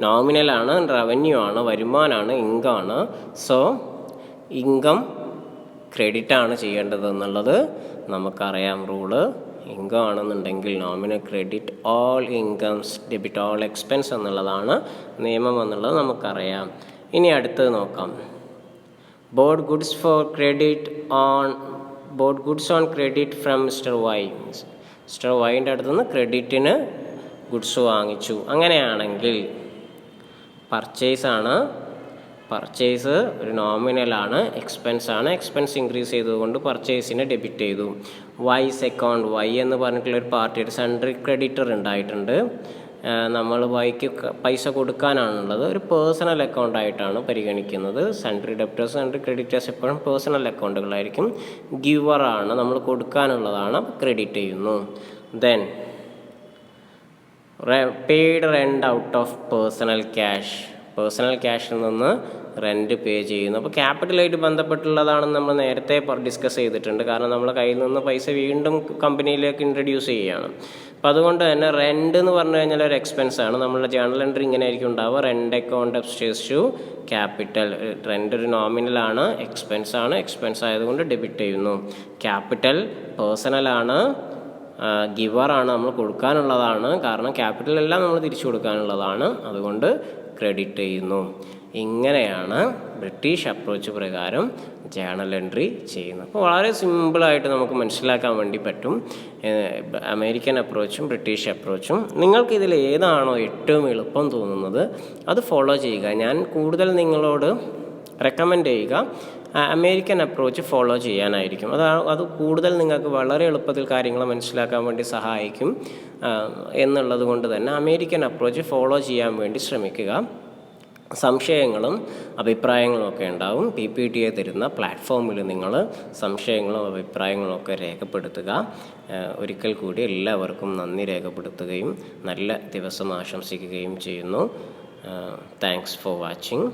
നോമിനലാണ്, റവന്യൂ ആണ്, വരുമാനമാണ്, ഇൻകം ആണ്. സോ ഇൻകം ക്രെഡിറ്റ് ആണ് ചെയ്യേണ്ടത് എന്നുള്ളത് നമുക്കറിയാം റൂള്. ഇൻകം ആണെന്നുണ്ടെങ്കിൽ nominal credit all incomes, debit all expense എന്നുള്ളതാണ് നിയമം എന്നുള്ളത് നമുക്കറിയാം. ഇനി അടുത്തത് നോക്കാം. Bought goods on credit from mister Y. Mister വൈൻ്റെ അടുത്ത് നിന്ന് ക്രെഡിറ്റിന് ഗുഡ്സ് വാങ്ങിച്ചു. അങ്ങനെയാണെങ്കിൽ പർച്ചേസാണ്, പർച്ചേസ് ഒരു നോമിനലാണ്, എക്സ്പെൻസാണ്, എക്സ്പെൻസ് ഇൻക്രീസ് ചെയ്തതുകൊണ്ട് പർച്ചേസിനെ ഡെബിറ്റ് ചെയ്തു. വൈസ് അക്കൗണ്ട്, വൈ എന്ന് പറഞ്ഞിട്ടുള്ളൊരു പാർട്ടിയുടെ സൺട്രി ക്രെഡിറ്റർ ഉണ്ടായിട്ടുണ്ട്. നമ്മൾ വൈക്ക് പൈസ കൊടുക്കാനാണുള്ളത്. ഒരു പേഴ്സണൽ അക്കൗണ്ടായിട്ടാണ് പരിഗണിക്കുന്നത്. സൺട്രി ഡെപ്റ്റേഴ്സ്, സൺട്രി ക്രെഡിറ്റേഴ്സ് എപ്പോഴും പേഴ്സണൽ അക്കൗണ്ടുകളായിരിക്കും. ഗിവറാണ്, നമ്മൾ കൊടുക്കാനുള്ളതാണ്, ക്രെഡിറ്റ് ചെയ്യുന്നു. Then paid rent out of personal cash, personal ക്യാഷിൽ നിന്ന് റെൻറ്റ് പേ ചെയ്യുന്നു. അപ്പോൾ ക്യാപിറ്റലായിട്ട് ബന്ധപ്പെട്ടുള്ളതാണെന്ന് നമ്മൾ നേരത്തെ ഡിസ്കസ് ചെയ്തിട്ടുണ്ട്. കാരണം നമ്മളെ കയ്യിൽ നിന്ന് പൈസ വീണ്ടും കമ്പനിയിലേക്ക് ഇൻട്രൊഡ്യൂസ് ചെയ്യുകയാണ്. അപ്പോൾ അതുകൊണ്ട് തന്നെ റെൻ്റ് എന്ന് പറഞ്ഞു കഴിഞ്ഞാൽ ഒരു എക്സ്പെൻസാണ്. നമ്മളുടെ ജേണൽ എൻട്രി ഇങ്ങനെ ആയിരിക്കും ഉണ്ടാവുക. Rent account upstairs to capital. Rent ഒരു നോമിനലാണ്, എക്സ്പെൻസാണ്, എക്സ്പെൻസ് ആയതുകൊണ്ട് ഡെബിറ്റ് ചെയ്യുന്നു. ക്യാപിറ്റൽ പേഴ്സണലാണ്, ഗിവറാണ്, നമ്മൾ കൊടുക്കാനുള്ളതാണ്. കാരണം ക്യാപിറ്റലെല്ലാം നമ്മൾ തിരിച്ചു കൊടുക്കാനുള്ളതാണ്, അതുകൊണ്ട് ക്രെഡിറ്റ് ചെയ്യുന്നു. ഇങ്ങനെയാണ് ബ്രിട്ടീഷ് അപ്രോച്ച് പ്രകാരം ജേണൽ എൻട്രി ചെയ്യുന്നത്. അപ്പോൾ വളരെ സിമ്പിളായിട്ട് നമുക്ക് മനസ്സിലാക്കാൻ വേണ്ടി പറ്റും അമേരിക്കൻ അപ്രോച്ചും ബ്രിട്ടീഷ് അപ്രോച്ചും. നിങ്ങൾക്കിതിൽ ഏതാണോ ഏറ്റവും എളുപ്പം തോന്നുന്നത് അത് ഫോളോ ചെയ്യുക. ഞാൻ കൂടുതൽ നിങ്ങളോട് റെക്കമെൻഡ് ചെയ്യുക അമേരിക്കൻ അപ്രോച്ച് ഫോളോ ചെയ്യാനായിരിക്കും. അത് കൂടുതൽ നിങ്ങൾക്ക് വളരെ എളുപ്പത്തിൽ കാര്യങ്ങൾ മനസ്സിലാക്കാൻ വേണ്ടി സഹായിക്കും എന്നുള്ളത് കൊണ്ട് തന്നെ അമേരിക്കൻ അപ്രോച്ച് ഫോളോ ചെയ്യാൻ വേണ്ടി ശ്രമിക്കുക. സംശയങ്ങളും അഭിപ്രായങ്ങളും ഒക്കെ ഉണ്ടാവും. PPTA തരുന്ന പ്ലാറ്റ്ഫോമിൽ നിങ്ങൾ സംശയങ്ങളും അഭിപ്രായങ്ങളും ഒക്കെ രേഖപ്പെടുത്തുക. ഒരിക്കൽ കൂടി എല്ലാവർക്കും നന്ദി രേഖപ്പെടുത്തുകയും നല്ല ദിവസം ആശംസിക്കുകയും ചെയ്യുന്നു. Thanks for watching.